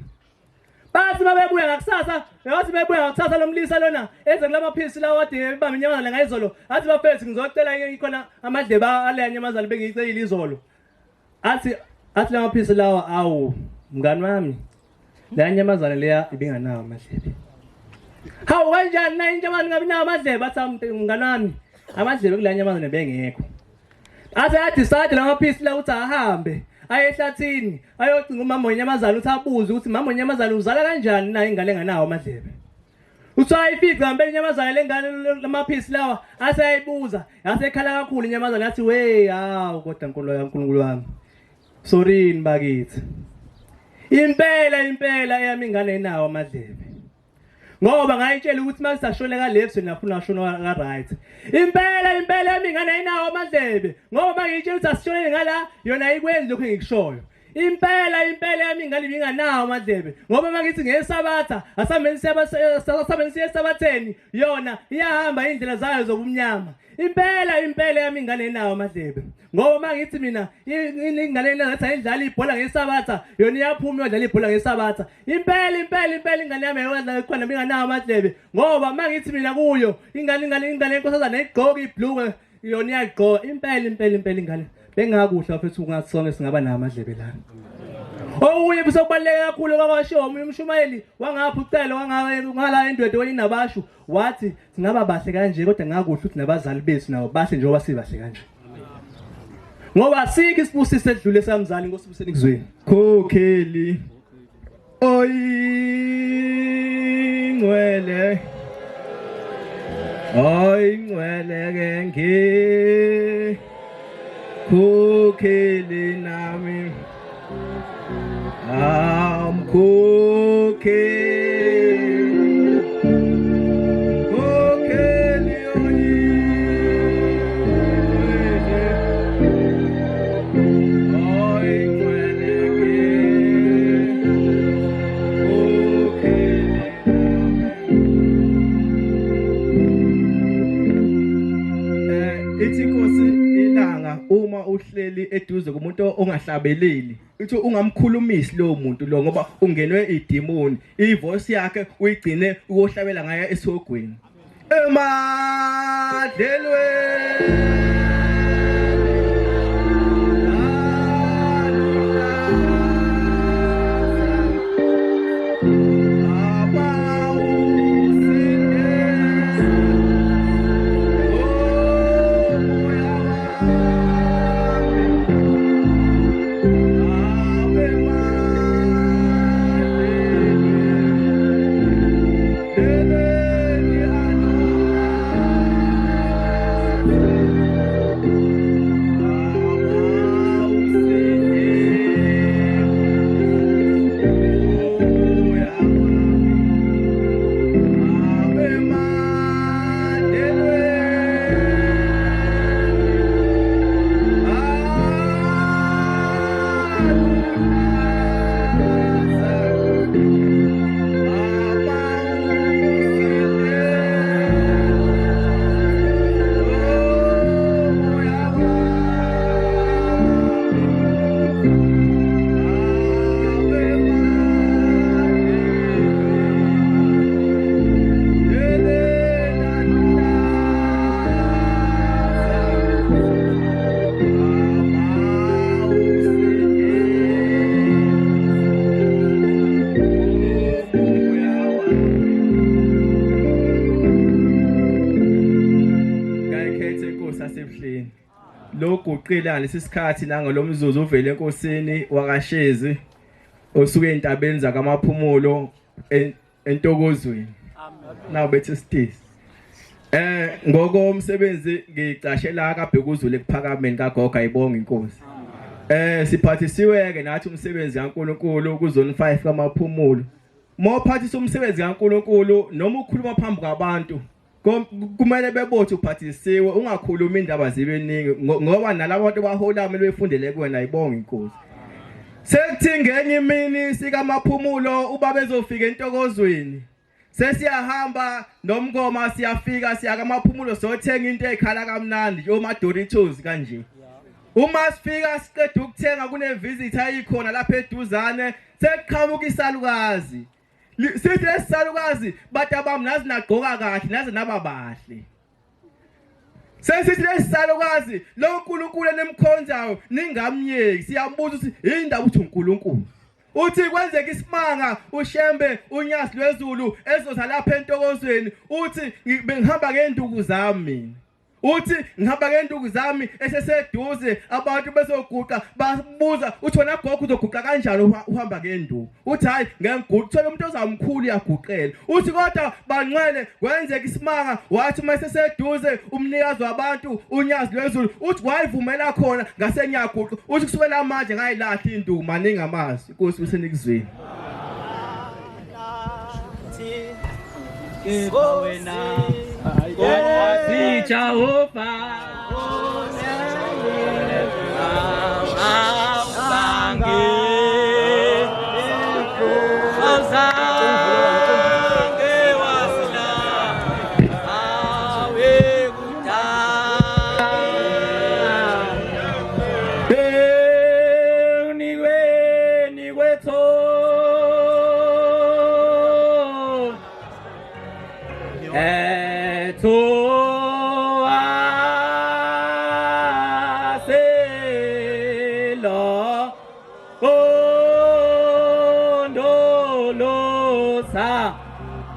Bathi mabebuya ngakusasa yathi bebuya ngakusasa lomlisa lona eze kulamaphisi lawo wade ebamba inyamazane ngayizolo athi bafethu ngizocela ikhona amadlebe ale nyamazane bengicela izolo. Athi lamaphisi lawo awu mngani wami la nyamazane leya ibinganawo amadlebe. Hawu kanjani na inyamazane ngabi nawo amadlebe athi mngani wami amadlebe kula nyamazane bengekho. Athi sathi lamaphisi la uthi ahambe ayehlathini ayocinga umama wenyamazane uthi abuze ukuthi mama wenyamazane uzala kanjani na ingane enganawo amadlebe. Uthi ayifika ngempela inyamazane lengane lamaphisi lawa asayibuza yasekhala kakhulu inyamazane yathi we hawu kodwa uNkulunkulu wami sorry bakithi impela eyami ingane enawo amadlebe. Ngoba ngayitshela ukuthi masashone ka left nafuna ashona ka right. Impela yami ingane ayinawo amadlebe. Ngoba ngiyitshela ukuthi asishone ngala yona ayikwenzi lokho engikushoyo. impela yami ingane inganawo amadlebe ngoba mangithi ngesabatha asameni siya esabatheni yona iyahamba indlela zayo zobumnyama impela yami ingane enawo amadlebe ngoba mangithi mina ingane ngathi ayidlala ibhola ngesabatha yona iyaphuma iyodlala ibhola ngesabatha impela ingane yami ayodlala khona inganawo amadlebe ngoba mangithi mina kuyo ingane enkosazana igqoka ibhlungu yona iyagqoka impela ingane bengakuhle bafethu ungathi sonke singaba nawo amadlebe lana okunye busokubaleka kakhulu kwabashomi umshumayeli wangapha ucelo ngala endwede wayinabashu wathi singaba bahle kanje kodwa ngakuhle ukuthi nabazali bethu nabo bahle njengoba sibahle kanje ngoba siki isibusise edlule samzali ngosibuseni kuzweni khokheli oyingcwele ke khokheli nami khokheli ithi Nkosi ilanga uma uhleli eduze kumuntu ongahlabeleli uthi ungamkhulumisi lo muntu lo ngoba ungenwe idemoni ivoice yakhe uyigcine uyohlabela ngaye esogweni emadlelweni lokuqila lesisikhathi nangolomzuzu uvele enkosini wakashezi osuke entabeni zakamaphumulo entokozweni nawo bethu stis ngoko umsebenzi ngicashela kaBhekuzulu kuphakameni kaGoga ayibonga inkosi siphathisiwe ke nathi umsebenzi kaNkuluNkulu kuzone 5 kamaphumulo mawuphathisa umsebenzi kaNkuluNkulu noma ukhuluma phambi kwabantu kumele bebothe uphathisiwe ungakhuluma indaba zibeningi ngoba nalabo bantu bahola kumele befundele kuwena ayibonga inkosi sekuthi ngenye imini sikamaphumulo uba bezofika entokozweni sesiyahamba nomngoma siyafika siyakamaphumulo sothenga into ekhala kamnandi yoma Doritos kanje uma sifika siqeda ukuthenga kune visitor ayikhona lapha eduzane sekuqhamuka isalukazi sithi lesisalukazi bathi abami nazi nagqoka kahle nazi naba bahle sesithi lesisalukazi lo uNkulunkulu enemkhonzayo ningamnyeki siyambuza ukuthi indaba uthi uNkulunkulu uthi kwenzeka isimanga ushembe unyasi lwezulu ezoza lapha entokozweni uthi bengihamba ngenduku zami uthi ngihamba ngenduku zami eseseduze abantu bezoguqa babuza uthi wena gogo uzoguqa kanjani uhamba ngenduku uthi hayi ngengiguqa uthola umuntu ozamkhulu yaguqela uthi kodwa banqwele kwenzeka isimanga wathi uma eseseduze umnikazi wabantu unyazi lwezulu uthi wayivumela khona ngasenyaguqa uthi kusukela manje ngayilahla induku maningi amazi inkosi usenikuzweni Kebo wena si Jehova bangi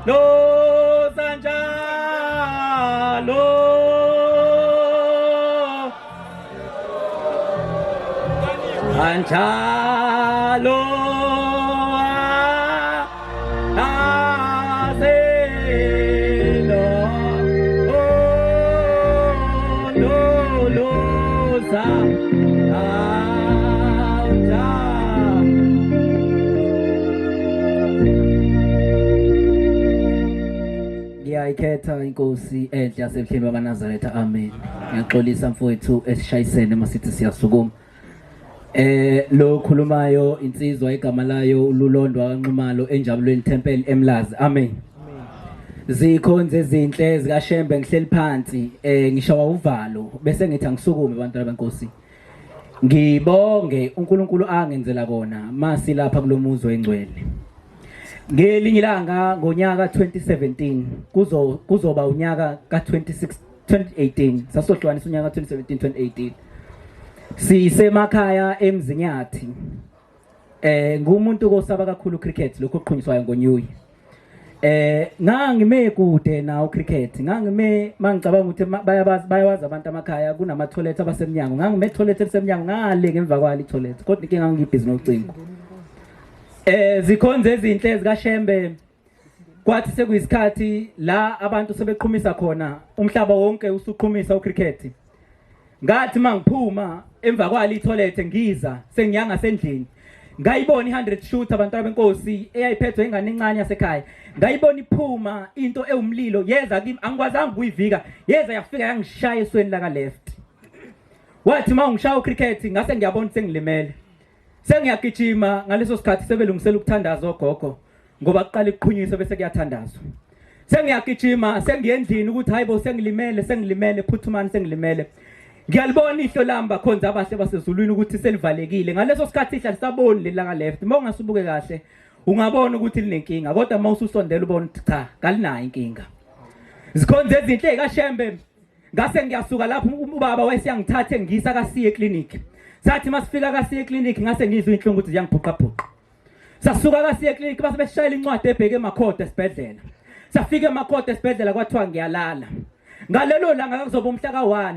lo sanjalo anjalo aselo lo sa ngiyayikhetha inkosi enhle yasebuhleni bakaNazaretha. Amen. Ngiyaxolisa mfowethu esishayisene masithi siyasukuma. Lo khulumayo insizwa igama layo uLulondwa kaNxumalo enjabulweni Temple eMlazi. Amen. Zikhonze ezinhle zikaShembe ngihleli phansi ngishawa uvalo bese ngithi angisukume bantwana benkosi. Ngibonge uNkulunkulu angenzela kona masi lapha kulomuzi wengcwele. Ngelinye ilanga ngonyaka 2017 kuzoba unyaka ka2018 sasohlukanisa unyaka 2017 2018 sisemakhaya eMzinyathi. Ngumuntu kosaba kakhulu cricket lokho oqhunyiswayo ngoNewy. Ngangime kude nawo cricket ngangime mangicabanga ukuthi bayawazi abantu amakhaya kunama toilet abasemnyango ngangime toilet elisemnyango ngale ngemva kwali toilet kodwa inkinga ngibhizi nocingo. Zikhonze ezinhle zikaShembe kwathi sekuyisikhathi la abantu sebeqhumisa khona umhlaba wonke usuqhumisa ucricket. Ngathi mangiphuma emva kwali toilet ngiza sengiyanga sendlini ngayibona 100 shooter abantwana benkosi eyayiphethwe ingane encane yasekhaya ngayibona iphuma into ewumlilo yeza kimi angikwazanga ukuyivika yeza yafika yangishaya esweni la ka left. Wathi mawungishaya ucricket ngase ngiyabona sengilimele sengiyagijima ngaleso sikhathi sebelungisela ukuthandaza ogogo ngoba kuqala ukuqhunyiswa bese kuyathandazwa. Sengiyagijima sengiyendlini ukuthi hayibo sengilimele phuthumani sengilimele. Ngiyalibona ihlo lamba khonza abahle basezulwini ukuthi selivalekile ngaleso sikhathi ihla lisaboni lelanga left mawungasubuke kahle ungabona ukuthi linenkinga kodwa mawususondela ubona ukuthi cha kalinayo inkinga. Zikhonze ezinhle kaShembe ngase ngiyasuka lapho ubaba wayesiyangithathe ngisa kaSiye clinic. Sathi masifika kaSiye clinic ngase ngizwe inhlungu ukuthi ziyangibhuqabhuqa. Sasuka kaSiye clinic base beshayela incwadi ebheke eMakhotha esibhedlela. Safika eMakhotha esibhedlela kwathiwa ngiyalala. Ngalelo langa kuzoba umhla ka1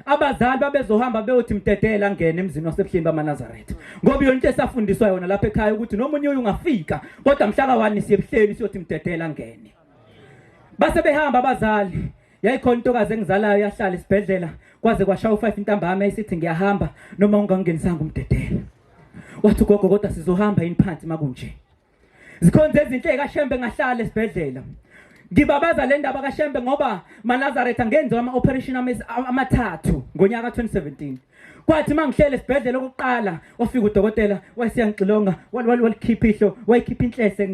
abazali babezohamba beyothi Mdedela ngene emzini wasebuhleni bamaNazaretha. Ngoba yonke esafundiswa yona lapha ekhaya ukuthi nomunye ungafika kodwa mhla ka1 siyebuhleni siyothi Mdedela ngene. Base behamba abazali yayikhona intokazi engizalayo yahlala esibhedlela kwaze kwashaya u5 intambama isithi ngiyahamba noma ungangenisanga uMdedela. Wathi gogo kodwa sizohamba yini phansi makunje. Zikhonze ezinhle kaShembe ngahlala esibhedlela. Ngibabaza le ndaba kaShembe ngoba maNazaretha ngenziwa ama-operation amathathu ngonyaka 2017. Kwathi mangihlele esibhedlela okokuqala ofika udokotela wayesiyangixilonga walikhipha ihlo wayikhipha inhlese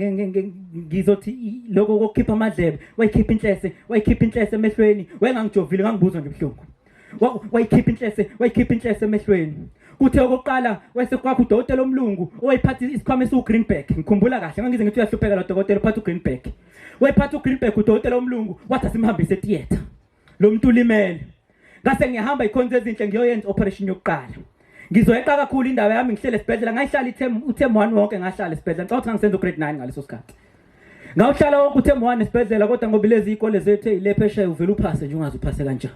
ngizothi lokho kokukhipha amadlebe wayikhipha inhlese emehlweni wayengangijovile ngangibuza ngebuhlungu. Wayikhipha inhlese emehlweni. Kuthe okokuqala wayesekwakho udokotela omlungu owayiphatha isikhwama esiuGreenback ngikhumbula kahle ngangize ngithi uyahlupheka lo dokotela uphatha uGreenback. Wayiphatha uGreenback udokotela omlungu wathi asimhambise etheater. Lo muntu ulimele. Ngase ngiyahamba ikhonze ezinhle ngiyoyenza operation yokuqala. Ngizoyeqa kakhulu indaba yami ngihlele esibhedlela ngayihlala uThem 1 wonke ngahlala esibhedlela ngicabanga ukuthi ngisenza ugrade 9 ngaleso sikhathi. Ngawuhlala wonke uThem 1 esibhedlela kodwa ngoba lezi izikole zethu ezilephe eshaye uvela uphase nje ungazi uphase kanjani.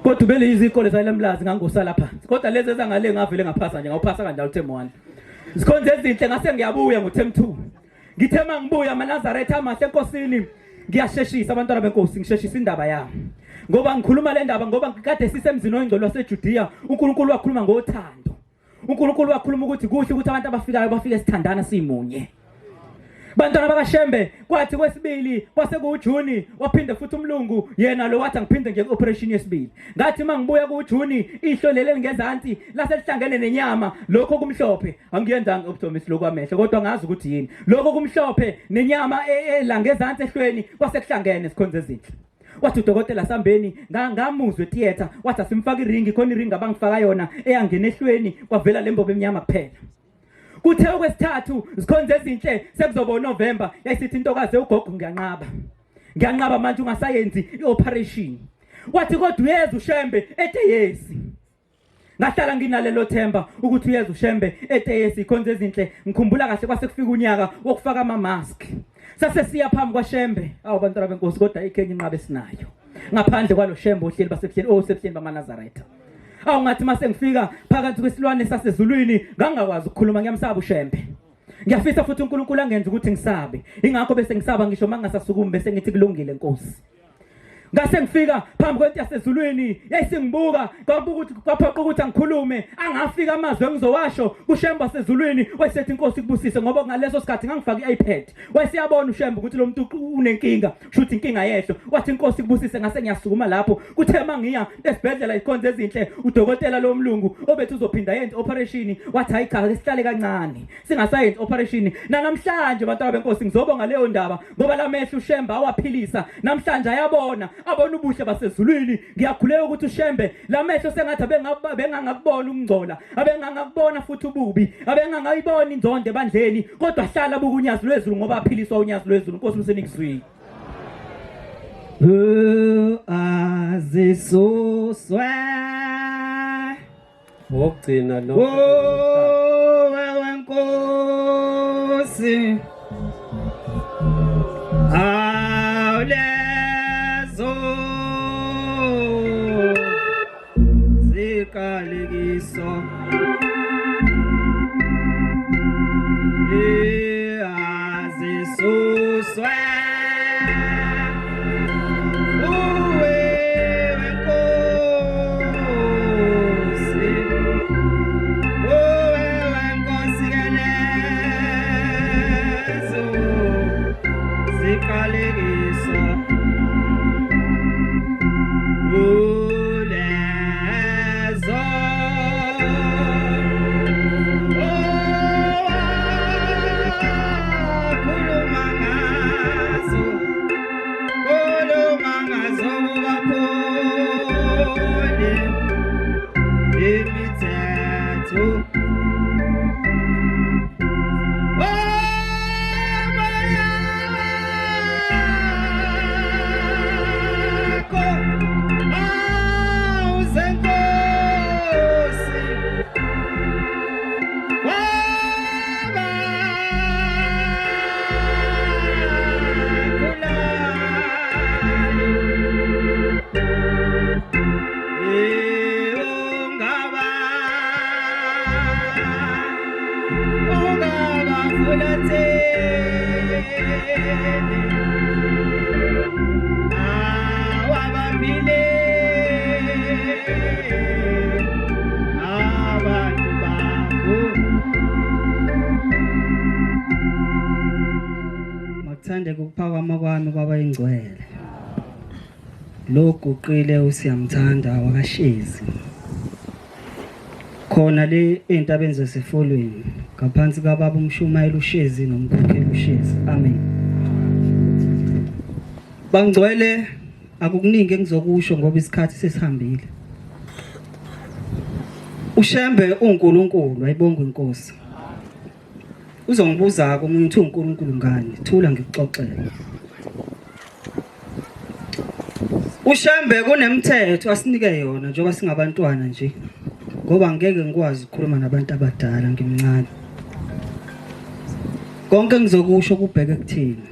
Kodwa ubele izikole zalemlazi ngangosala phansi. Kodwa lezi ezangale ngavele ngaphasa nje ngawuphasa kanjalo uThem 1. Zikhonze ezinhle ngase ngiyabuya ngoThem 2. Ngithema ngibuya maNazaretha amahle enkosini ngiyasheshisa abantwana benkosi ngisheshisa indaba yami. Ngoba ngikhuluma le ndaba ngoba ngikade sisemzini oyingcolo waseJudiya uNkulunkulu wakhuluma ngothando. uNkulunkulu wakhuluma ukuthi kuhle ukuthi abantu abafikayo bafike sithandana simunye. Bantwana bakaShembe kwathi kwesibili kwase kuJuni waphinde futhi umlungu yena lo wathi ngiphinde ngiye ku-operation yesibili. Ngathi mangibuya kuJuni ihlo leli ngezansi laselihlangene nenyama lokho kumhlophe angiyenzanga optometrist lokwamehlo kodwa ngazi ukuthi yini lokho kumhlophe nenyama elangezansi ehlweni kwasekuhlangene sikhonze ezinhle. Wathi udokotela sambeni ngamuzwe theater wathi asimfaka iringi khona iringi abangifaka yona eyangena ehlweni kwavela lembobo eminyama kuphela. Kuthe okwesithathu zikhonze ezinhle sekuzoba uNovember yayisithi intokazi ugogo ngiyanqaba manje ungasayenzi ioperation. Wathi kodwa uyeza uShembe ethe yes. Ngahlala nginalelo themba ukuthi uyeza uShembe ethe yes ikhonze ezinhle ngikhumbula kahle kwase kufika unyaka wokufaka ama mask. Sase siya phambi kwaShembe awubantwana benkosi kodwa iKenya inqabe sinayo ngaphandle kwalo Shembe ohleli basebuhleni osebuhleni bamaNazaretha awungathi mase ngifika phakathi kwesilwane sasezulwini ngangakwazi ukukhuluma ngiyamsaba uShembe ngiyafisa futhi uNkulunkulu angenza ukuthi ngisabe ingakho bese ngisaba ngisho mangingasasukumi bese ngithi kulungile Nkosi ngase ngifika phambi kwento yasezulwini yayisingibuka kwabuka ukuthi kwaphoqa ukuthi angikhulume angafika amazwi engizowasho kuShembe wasezulwini wayesethi Inkosi kubusise ngoba ngaleso sikhathi ngangifaka iPad wayesiyabona uShembe ukuthi lo muntu unenkinga shuthi inkinga yehlo wathi Inkosi kubusise ngase ngiyasukuma lapho kuthe mangiya esibhedlela ikhonze ezinhle udokotela lo mlungu obethu uzophinda yenze operation wathi hayi cha sihlale kancane singasayenzi operation namhlanje bantwana benkosi ngizobonga leyo ndaba ngoba lamehlo uShembe awaphilisa namhlanje ayabona abona ubuhle basezulwini ngiyakhuleka ukuthi uShembe lamehlo sengathi abengangakubona ukungcola abengangakubona futhi ububi abengangayibona inzondo ebandleni kodwa hlala buka unyazi lwezulu ngoba aphiliswa unyazi lwezulu Nkosi msenikuzwi azisuswe wokugcina lo wewe Nkosi Kalegiso azisuswe uwe Nkosi kelezo zikalegiso Makuthande kuphakama kwami kwabayingcwele loguqile usiyamthanda wakashezi khona le entabeni zasefolweni ngaphansi kababa umshumayeli uShezi nomkhokheli uShezi amen bangcwele akukuningi engizokusho ngoba isikhathi sesihambile uShembe uNkulunkulu ayibonge Inkosi uzongibuza komunye uthi uNkulunkulu ngani thula ngikuxoxela uShembe kunemithetho asinike yona njengoba singabantwana nje ngoba ngeke ngikwazi ukukhuluma nabantu abadala ngimncane konke engizokusho kubheke kuthina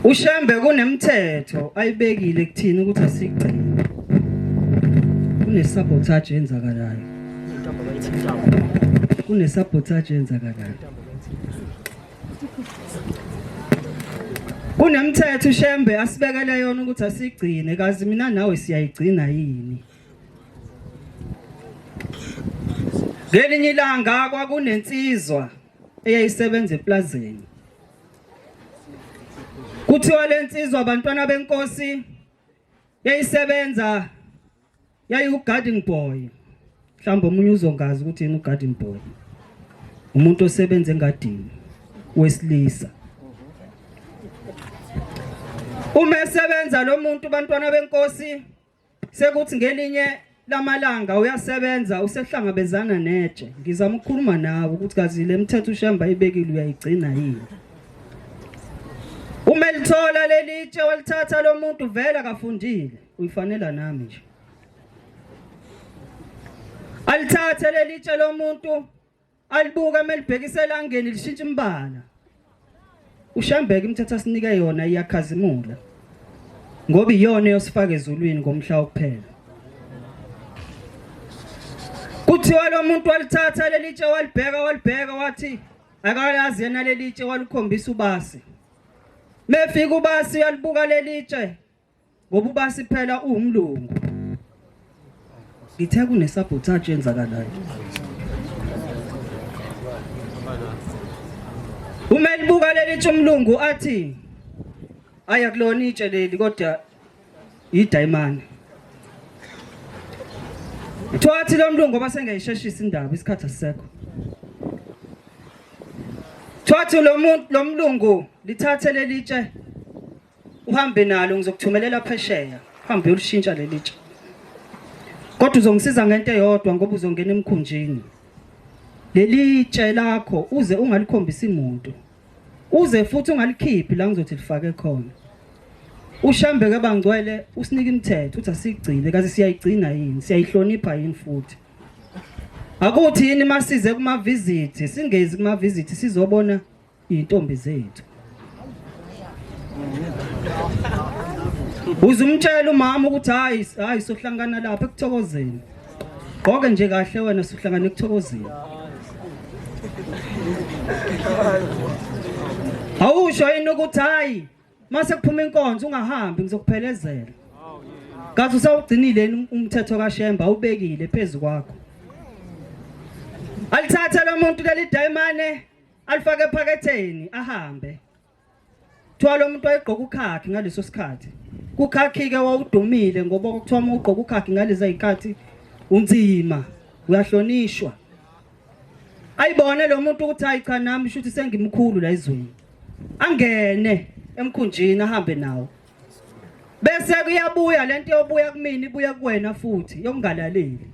uShembe kunemithetho ayibekile kuthina ukuthi asigcine kunesabotage yenzakalayo kunesabotage yenzakalayo kunemithetho uShembe asibekele yona ukuthi asigcine kazi mina nawe siyayigcina yini ngelinye ilanga kwakunensizwa eyayisebenza eplazini kuthiwa lensizwa abantwana benkosi yayisebenza yayiugarden boy mhlawumbe umunye uzongazi ukuthi yena ugarden boy umuntu osebenza engadini wesilisa uma esebenza lo muntu bantwana benkosi sekuthi ngelinye lamalanga uyasebenza usehlangabezana netshe ngizama ukukhuluma nawe ukuthi kazi le mthetho uShembe ayibekile uyayigcina yini uma lithola lelitshe walithatha lo muntu vela kafundile uyifanela nami nje alithathe lelitshe lo muntu alibuka melibhekisela angeni lishintsha imbala uShambeke imithetho asinike yona iyakhazimula ngoba iyona yosifaka ezulwini ngomhla wokuphela. Kuthiwa lo muntu walithatha lelitshe walibheka wathi akayazi yena lelitshe walikhombisa ubasi. Mefika ubasi uyalibuka lelitshe ngoba ubasi phela uwumlungu. Ngithe kunesabotage enzakalayo. Uma elibuka lelitshe umlungu athi ayakulona itshe leli kodwa idayimani. Twathi lo mlungu basengayisheshisa indaba isikhathi asisekho. Twathi lo mlungu lithathe lelitshe uhambe nalo ngizokuthumelela phesheya uhambe ulishintsha lelitshe. Kodwa uzongisiza ngento eyodwa ngoba uzongena emkhunjini. Lelitshe lakho uze ungalikhombisa imuntu. Uze futhi ungalikhiphi la ngizothi lifake khona. uShambeke bangcwele usinika imithetho uthi asigcine kaze siyayigcina yini siyayihlonipha yini futhi akuthi yini masize kuma visit singezi kuma visit sizobona intombi zethu uzumtshela umama ukuthi hayi sohlangana lapha ekuthokozeni gqoke nje kahle wena sohlangana ekuthokozeni awusho yini ukuthi hayi mase kuphuma inkonzo ungahambi ngizokuphelezela kaze usawugcinile umthetho kaShemba ubekile phezulu kwakho alithatha lo muntu leli dayimane alifake ephaketheni ahambe thiwa lo muntu wayegqoka ukhakhi ngaleso sikhathi kukhakhi ke wawudumile ngoba kuthiwa uma ugqoka ukhakhi ngalezi zikhathi unzima uyahlonishwa ayibone lo muntu ukuthi hayi cha nami shuthi sengimkhulu la izweni angene emkhunjini ahambe nawo bese kuyabuya lento yobuya kumina ibuya kuwena futhi yokungalaleli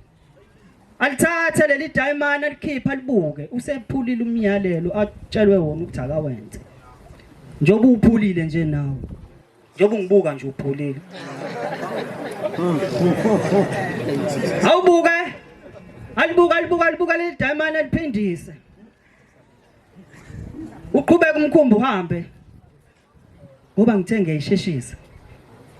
alithathe leli dayimani alikhipha libuke usephulile umyalelo atshelwe wona ukuthi akawenze njoba uphulile nje nawe njoba ungibuka nje uphulile awubuke alibuka leli dayimani aliphindise uqhubeka umkhumbi uhambe ngoba ngithe ngiyisheshisa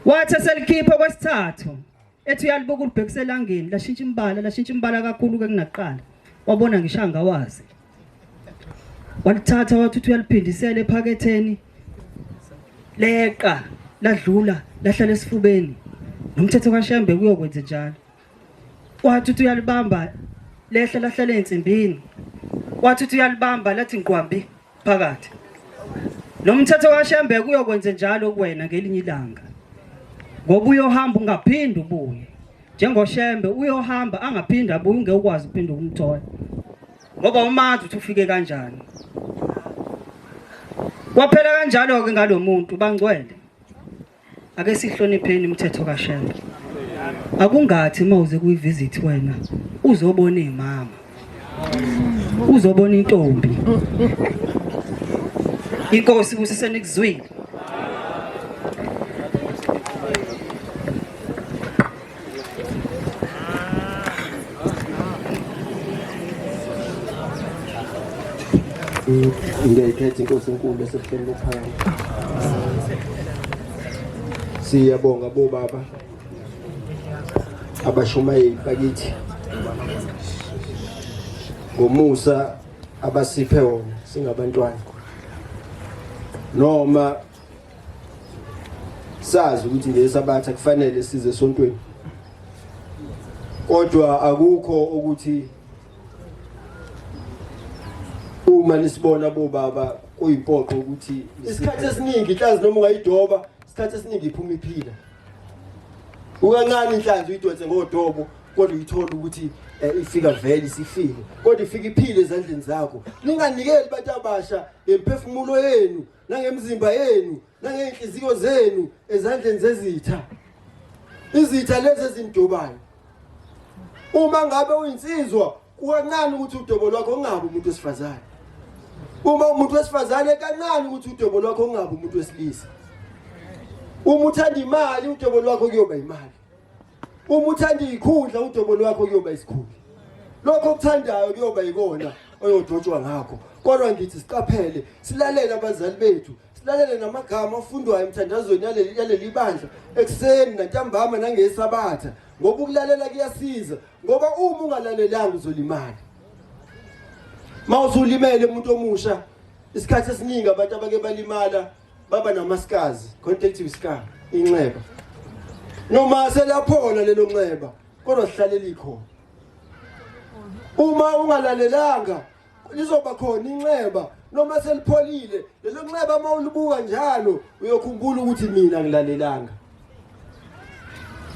wathi selikhipha kwesithathu ethi uyalibuka ulibhekiselangeni lashintsha imbala kakhulu ke kunaqala wabona ngishanga wazi walithatha wathi uyaliphindisela ephaketheni leqa ladlula lahlala esifubeni nomthetho kaShembe kuyokwenza njalo wathi uyalibamba lehla lahlala ensimbini wathi uyalibamba lathi ngqwambi phakathi lo mthetho kaShembe kuyokwenza njalo kuwena ngelinye ilanga ngoba uyohamba ungaphindi ubuye njengoShembe uyohamba angaphinda abuye ungeke ukwazi ukuphinda ukumthola ngoba umazi uthi ufike kanjani kwaphela kanjalo ke ngalomuntu bangcwele ake sihlonipheni umthetho kaShembe akungathi mawuze kuyivisit wena uzobona imama uzobona intombi inkosi busisene kuzwile ngiyayikhetha inkosi enkulu esehlweni lophakade siyabonga bobaba abashumayeli bakithi ngomusa abasiphe wona singabantwana noma sazi ukuthi ngesabatha kufanele size esontweni kodwa akukho ukuthi uma nisibona bobaba kuyimpoqo ukuthi isikhathi esiningi inhlanzi noma ungayidoba isikhathi esiningi iphuma iphila ukancane inhlanzi uyidonse ngodobo kodwa uyithola ukuthi ifika vele isifile kodwa ifika iphile ezandleni zakho ninganikeli abantu abasha emphefumulo yenu nangemzimba yenu nangenhliziyo zenu ezandleni zezitha izitha lezi ezindobayo uma ngabe uyinsizwa ukancane ukuthi udobo lwakho ungabi umuntu wesifazane uma umuntu wesifazane kancane ukuthi udobo lwakho ungabi umuntu wesilisa uma uthanda imali udobo lwakho kuyoba imali uma uthanda ikhundla udobo lwakho kuyoba isikhundla lokho okuthandayo kuyoba ikona oyodotshwa ngakho kodwa ngithi siqaphele silalele abazali bethu silalele namagama afundwayo emthandazweni yaleli bandla ekseni nantambama nangesabatha ngoba ukulalela kuyasiza ngoba uma ungalalelanga uzolimala. Mawusulimele umuntu omusha isikhathi esiningi abantu abake balimala baba namaskazi, contactive scar, inxeba. Noma selaphola lelo nxeba kodwa sihlalela ikhona. Uma ungalalelanga lizoba khona inxeba noma selipholile lelo nxeba mawulibuka njalo uyokhumbula ukuthi mina ngilalelanga.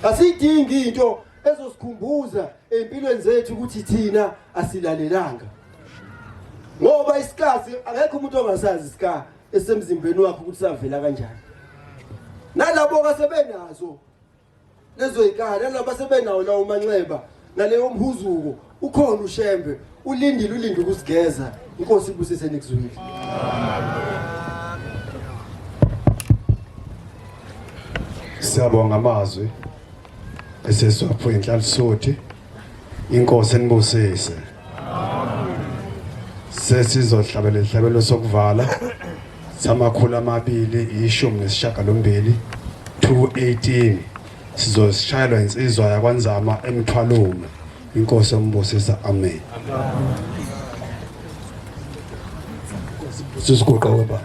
Asidingi into ezosikhumbuza empilweni zethu ukuthi thina asilalelanga. Ngoba isikhathi akekho umuntu ongasazi isikhathi esemzimbeni wakhe ukuthi savela kanjani. Nalabo kasebenazo lezo ikhala nalabo sebenawo lawo manxeba naleyo mhuzuko ukhona ushembe ulinde ukusigeza inkosi ibusise nekuzwile. Siyabonga amazwi eseswapho inhlalisothi inkosi enibusise. Sesizohlabela ihlabelo sokuvala samakhulu amabili ishumi nesishiyagalombili 218 sizosishayelwa insizwa yakwanzama emthwalweni. Inkosi embusisa, amen. Sisiguqa weba.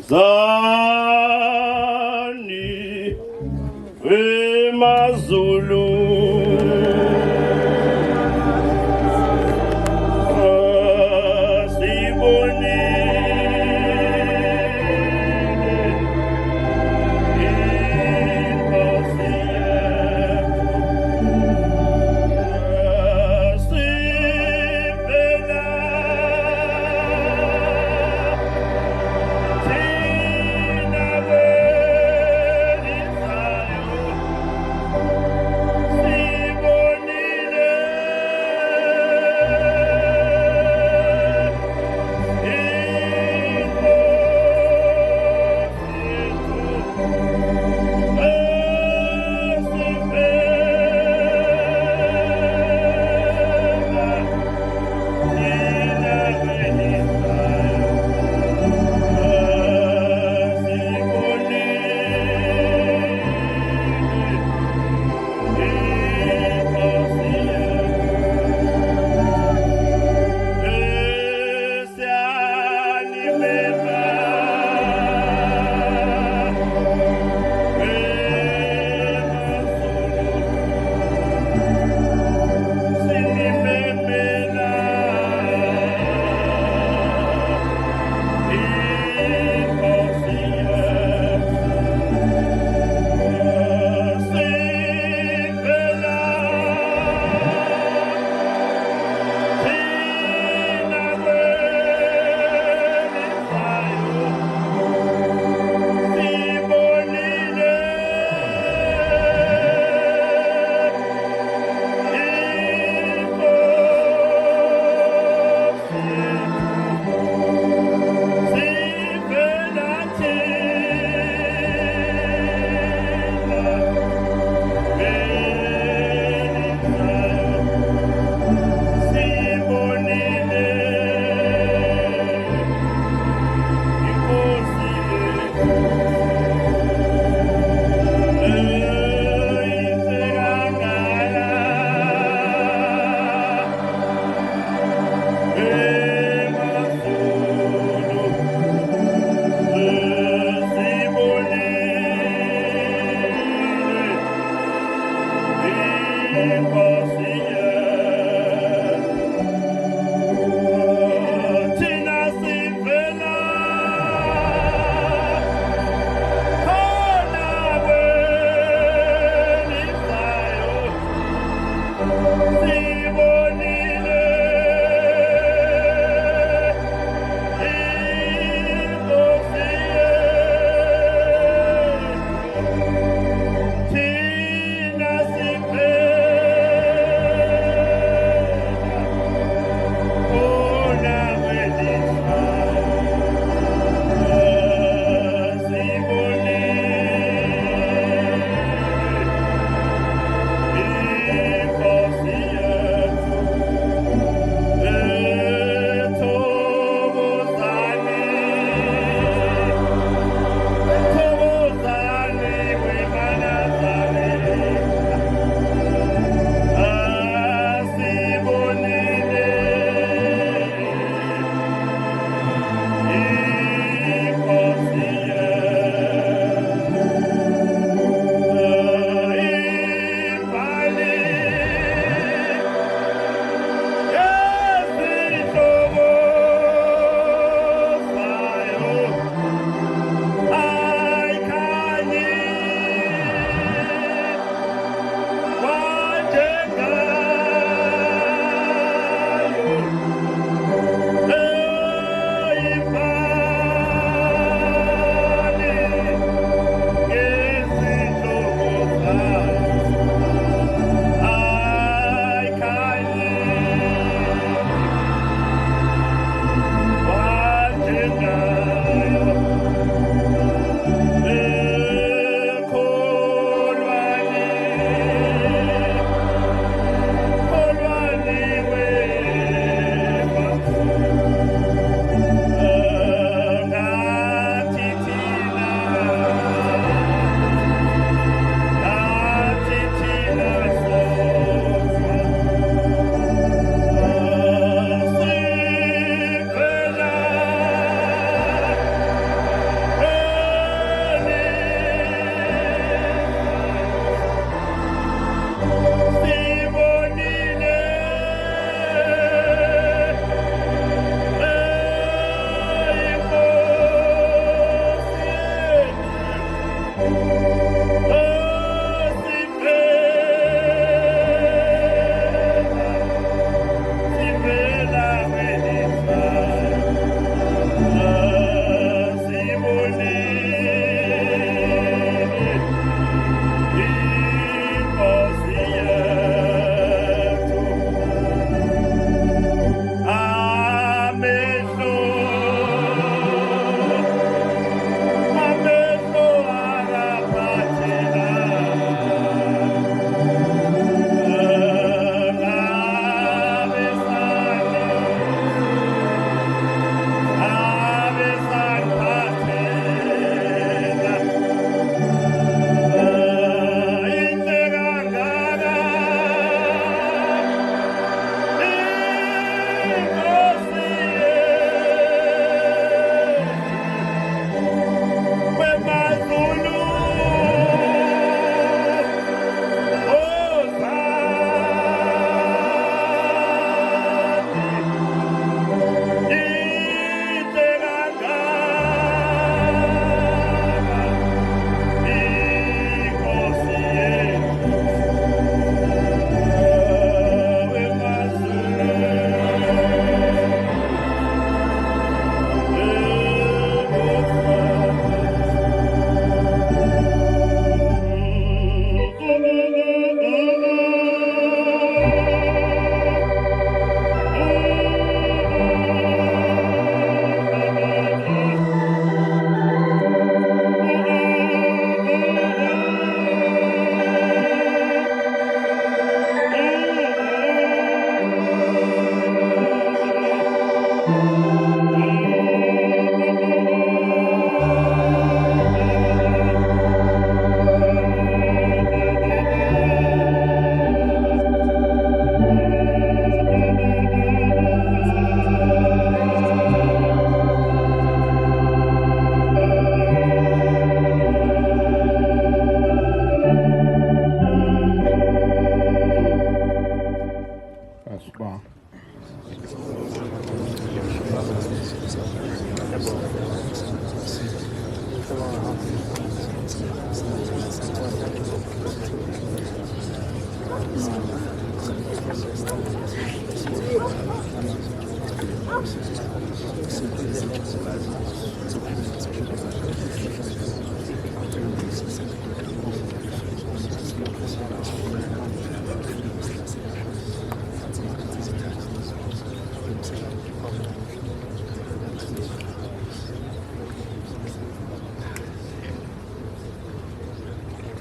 Zani Mazulu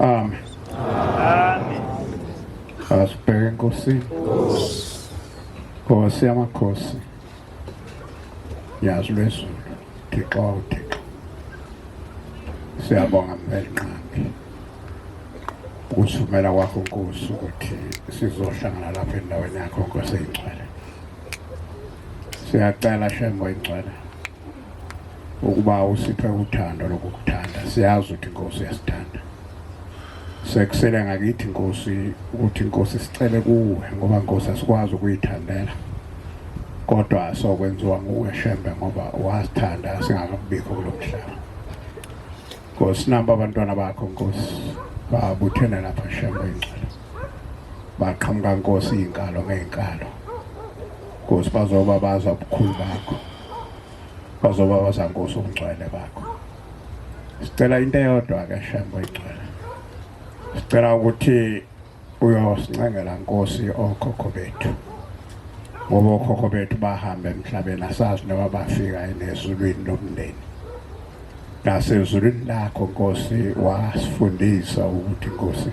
Amen. Asibheke enkosini. Nkosi yamakhosi. Yazi lwezulu. Thixo uThixo. Siyabonga mvelqangi. Ukusumela kwakho Nkosi ukuthi sizohlangana lapha endaweni yakho Nkosi engcwele. Siyacela Shembo engcwele ukuba usiphe uthando lokukuthanda. Siyazi ukuthi Nkosi uyasithanda. Sekusele ngakithi Nkosi ukuthi Nkosi sicele kuwe ngoba Nkosi asikwazi ukuyithandela. Kodwa sokwenziwa nguwe Shembe ngoba wasithanda singakabikho kulomhlaba. Nkosi namba abantwana bakho Nkosi babuthene lapha Shembe engcwele. Baqhamuka Nkosi inkalo ngeenkalo. Nkosi bazoba baza ubukhulu bakho. Bazoba baza Nkosi ungcwele bakho. Sicela into eyodwa ke Shembe engcwele. Sicela ukuthi uyosincengela Nkosi okhokho bethu. Ngoba okhokho bethu bahamba emhlabeni asazi noma bafika ezulwini lomndeni. Nasezulwini lakho Nkosi wasifundisa ukuthi Nkosi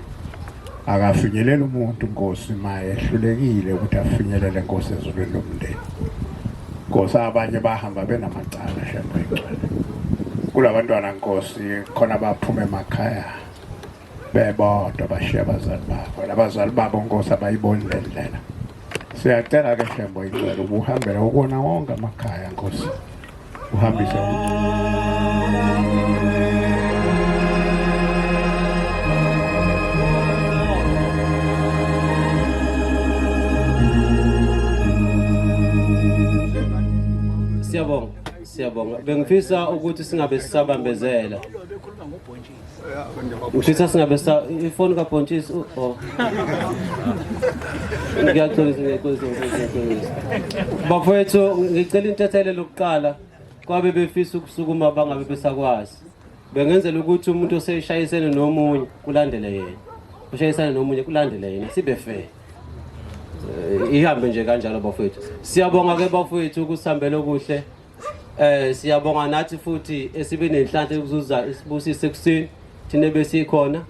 akafinyelela umuntu Nkosi maye ehlulekile ukuthi afinyelele Nkosi ezulwini lomndeni. Nkosi abanye bahamba benamacala Shembe engcwele. Kulabantwana Nkosi khona baphuma emakhaya bebodwa bashiya abazali babo. Labazali babo Nkosi abayiboni le ndlela. Siyacela ke Shembe engcwele ubuhambela ukona wonke amakhaya Nkosi. Uhambise Siyabonga. Bengifisa ukuthi singabe sisabambezela. Ngifisa singabe ifoni kaBhontshisi Ngiyaxolisa. Bafowethu ngicela intethele lokuqala kwabe befisa ukusukuma bangabe besakwazi. Bengenzela ukuthi umuntu oseshayisene nomunye kulandele yena. Ushayisana nomunye kulandele yena sibe fair. Ihambe nje kanjalo bafowethu. Siyabonga ke bafowethu ukusihambela okuhle. Siyabonga nathi futhi esibe nenhlanhla yokuzuza isibusise ekuseni thina besikhona.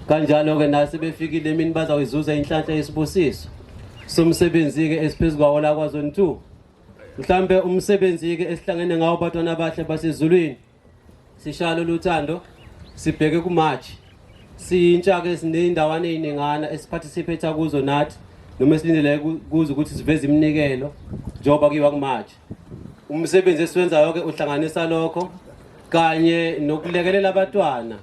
Kanjalo ke nasi befikile emini bazayizuza inhlanhla yesibusiso. Somsebenzi ke esiphezulu kwawo la kwaZone 2. Mhlambe umsebenzi ke esihlangene ngawo abantwana abahle basezulwini. Sishalo luthando sibheke kuMarch. Siyintsha ke sineyindawana eziningana esiparticipate kuzo nathi noma silindele kuzo ukuthi siveze iminikelo njoba kiwa kuMarch. Umsebenzi esiwenzayo ke uhlanganisa lokho kanye nokulekelela abantwana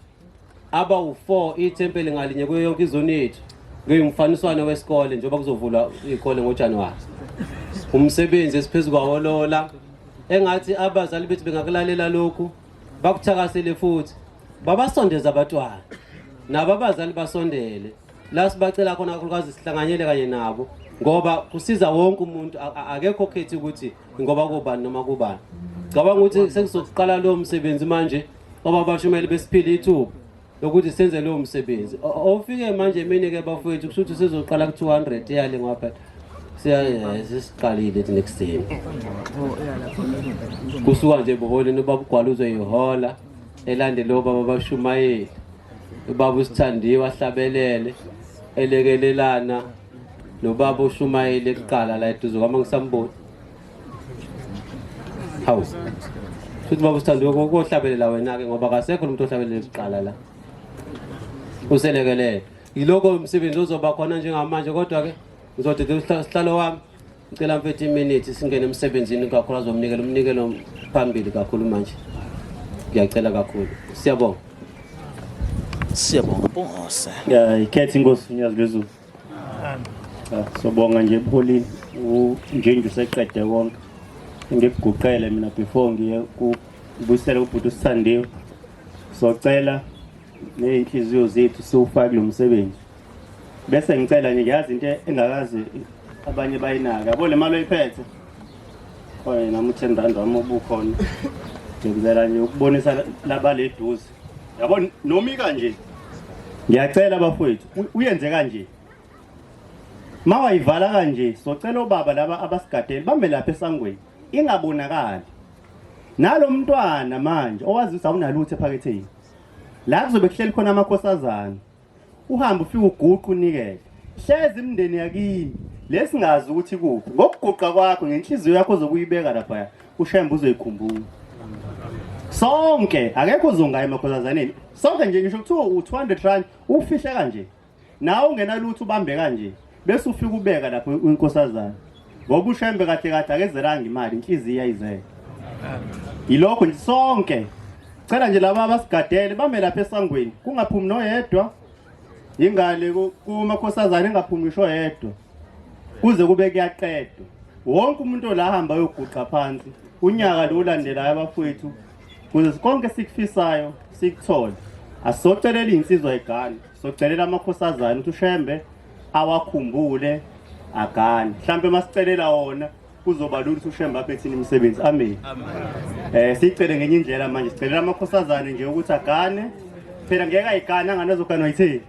aba u4 ithempeli ngalinye kuyo yonke izoni yethu ngeyimfaniswana wesikole njoba kuzovulwa izikole ngoJanuary. Umsebenzi esiphezulu kwawolola engathi abazali bethu bengakulalela lokhu bakuthakasele futhi babasondeza abantwana nabo abazali basondele la sibacela khona kakhulukazi sihlanganyele kanye nabo ngoba kusiza wonke umuntu akekho khethi ukuthi ngoba kubani noma kubani. Ngicabanga ukuthi sekuzoqala lo msebenzi manje ngoba abashumeli besiphila ithuba lokuthi senze lo msebenzi. Ofike manje emini ke bafowethu kushuthi sizoqala ku200 yale ngapha. Sesiqalile next day. Kusuka nje bohole nobabugwaluzwe ihola elandele obaba bashumayeli. Ubaba usithandiwe ahlabelele elekelelana nobaba ushumayeli ekuqala la eduze kwama ngisamboni. Hawu. Futhi baba usithandiwe kohlabelela wena ke ngoba kasekho umuntu ohlabelela ekuqala la. Uselekelele. Yiloko umsebenzi ozoba khona njengamanje kodwa ke ngizodede usihlalo wami ngicela mfethu iminute singene emsebenzini kakhulu azomnikela umnikelo phambili kakhulu manje. Ngiyacela kakhulu. Siyabonga. Siyabonga Bongose. Ikhethi Inkosi Unyazi lwezulu. Sobonga nje ebuholini Njinji useqede konke ngikuguqele mina before ngiye kubusela ubhuti uSithandiwe socela neyinhliziyo zethu siwufake lo msebenzi bese ngicela nje ngiyazi into engakazi abanye bayinaka yabo le mali oyiphethe oye nami u10 wami obukhona ngicela nje ukubonisa labaleduze yabo noma kanje ngiyacela bafowethu uyenze kanje mawayivala kanje socela ubaba laba abasigadeli bambe lapha esangweni ingabonakali nalo mntwana manje owazi ukuthi awunalutho ephaketheni la kuzobe kuhleli khona amakhosazana uhamba ufika uguqa unikele hlezi imndeni yakini lesingazi ukuthi kuphi ngokuguqa kwakho ngenhliziyo yakho zokuyibeka lapha ushembe uzoyikhumbula sonke akekho uzongaye emakhosazaneni sonke nje ngisho kuthiwa u200 rand ufihle kanje nawe ungenalutho ubambe kanje bese ufika ubeka lapho inkosazana ngoba ushembe kahle kahle akezeranga imali inhliziyo iyayizeka yilokho nje sonke cela nje laba abasigadele bame lapha esangweni kungaphumi noyedwa ingale kumakhosazana engaphumi ngisho yedwa kuze kube kuyaqedwa wonke umuntu la hamba yoguqa phansi unyaka lo ulandelayo abafowethu kuze konke sikufisayo sikuthole asizocelela insizwa egani socelela amakhosazana ukuthi ushembe awakhumbule agani mhlambe masicelela wona kuzoba lula ukuthi ushembe aphethini imisebenzi amen sicele ngenye indlela manje sicelela amakhosazana nje ukuthi agane phela ngeke ayigana anganezogana yithini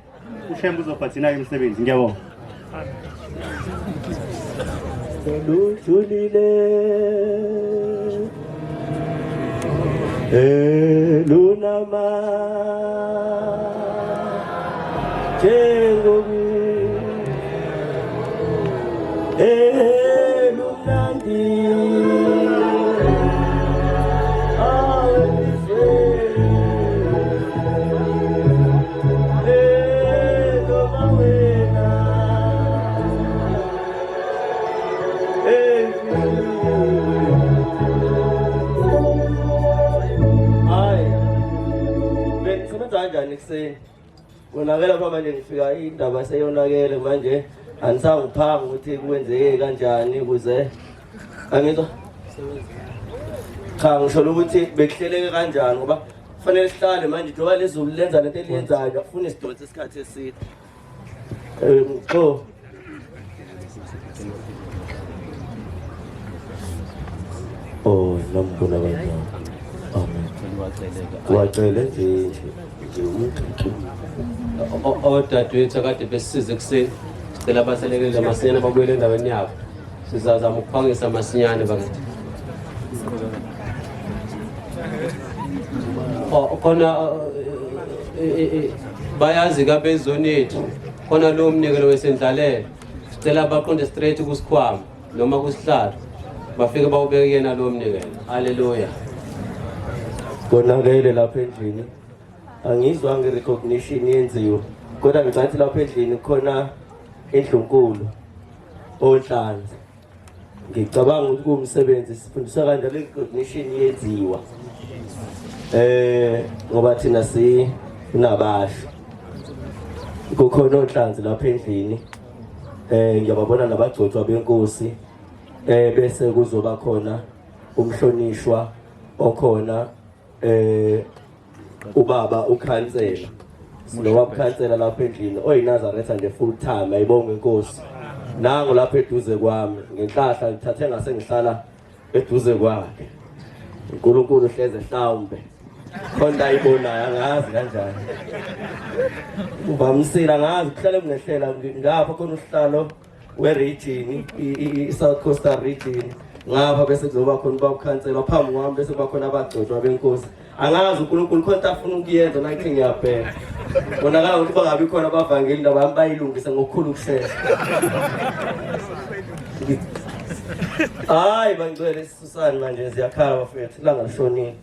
ushembe uzophathina imisebenzi ngiyabonga Lujulile lunama Jengobi Lunandi kanjani kuseni konakela pha manje ngifika indaba seyonakele manje anisangiphanga ukuthi kwenzeke kanjani ukuze angizwa cha ngisho ukuthi bekuhleleke kanjani ngoba kufanele sihlale manje njengoba lezulu lenza lento eliyenzayo akufuni sidonse isikhathi eside nambona kanjani wacele nje odadewethu akade besisize kuseni sicela baselekelele masinyane babuyele endaweni yabo sizazama ukuphangisa masinyane bakithi khona bayazi kabezoni yethu khona lo mnikelo wesendlalelo sicela baqonde straight kusikhwama noma kusihlalo bafike bawubeke yena lo mnikelo haleluya konakele lapha endlini angizwa ngerecognition yenziwa kodwa ngicathi lapha endlini khona endlunkulu onhlanzi ngicabanga ukuthi kumsebenzi sifundisa kanjalo recognition yenziwa ngoba thina sinabasho kukhona onhlanzi lapha endlini ngiyababona nabagcotshwa benkosi bese kuzoba khona umhlonishwa okhona ubaba ukhansela lo ukhansela lapha endlini oyinazaretha nje full time ayibonge inkosi nangu lapha eduze kwami ngenhlahla ngithathe ngase ngihlala eduze kwakhe uNkulunkulu hleze mhlawumbe khona ayibonayo angazi kanjani ubamsila ngazi kuhlale ngehlela ngapha khona usihlalo weregion iSouth Coastal region ngapha bese kuzoba khona bakukhansela phambi kwami bese kuba khona abagcotshwa benkosi angazi uNkulunkulu khona afuna ukuyenza nathi ngiyabheka bonakala ukuthi bangabi khona abavangeli nabami bayilungise ngokukhulu ukushesha hayi bangcwele sisusani manje siyakhala bafethu langa lishonile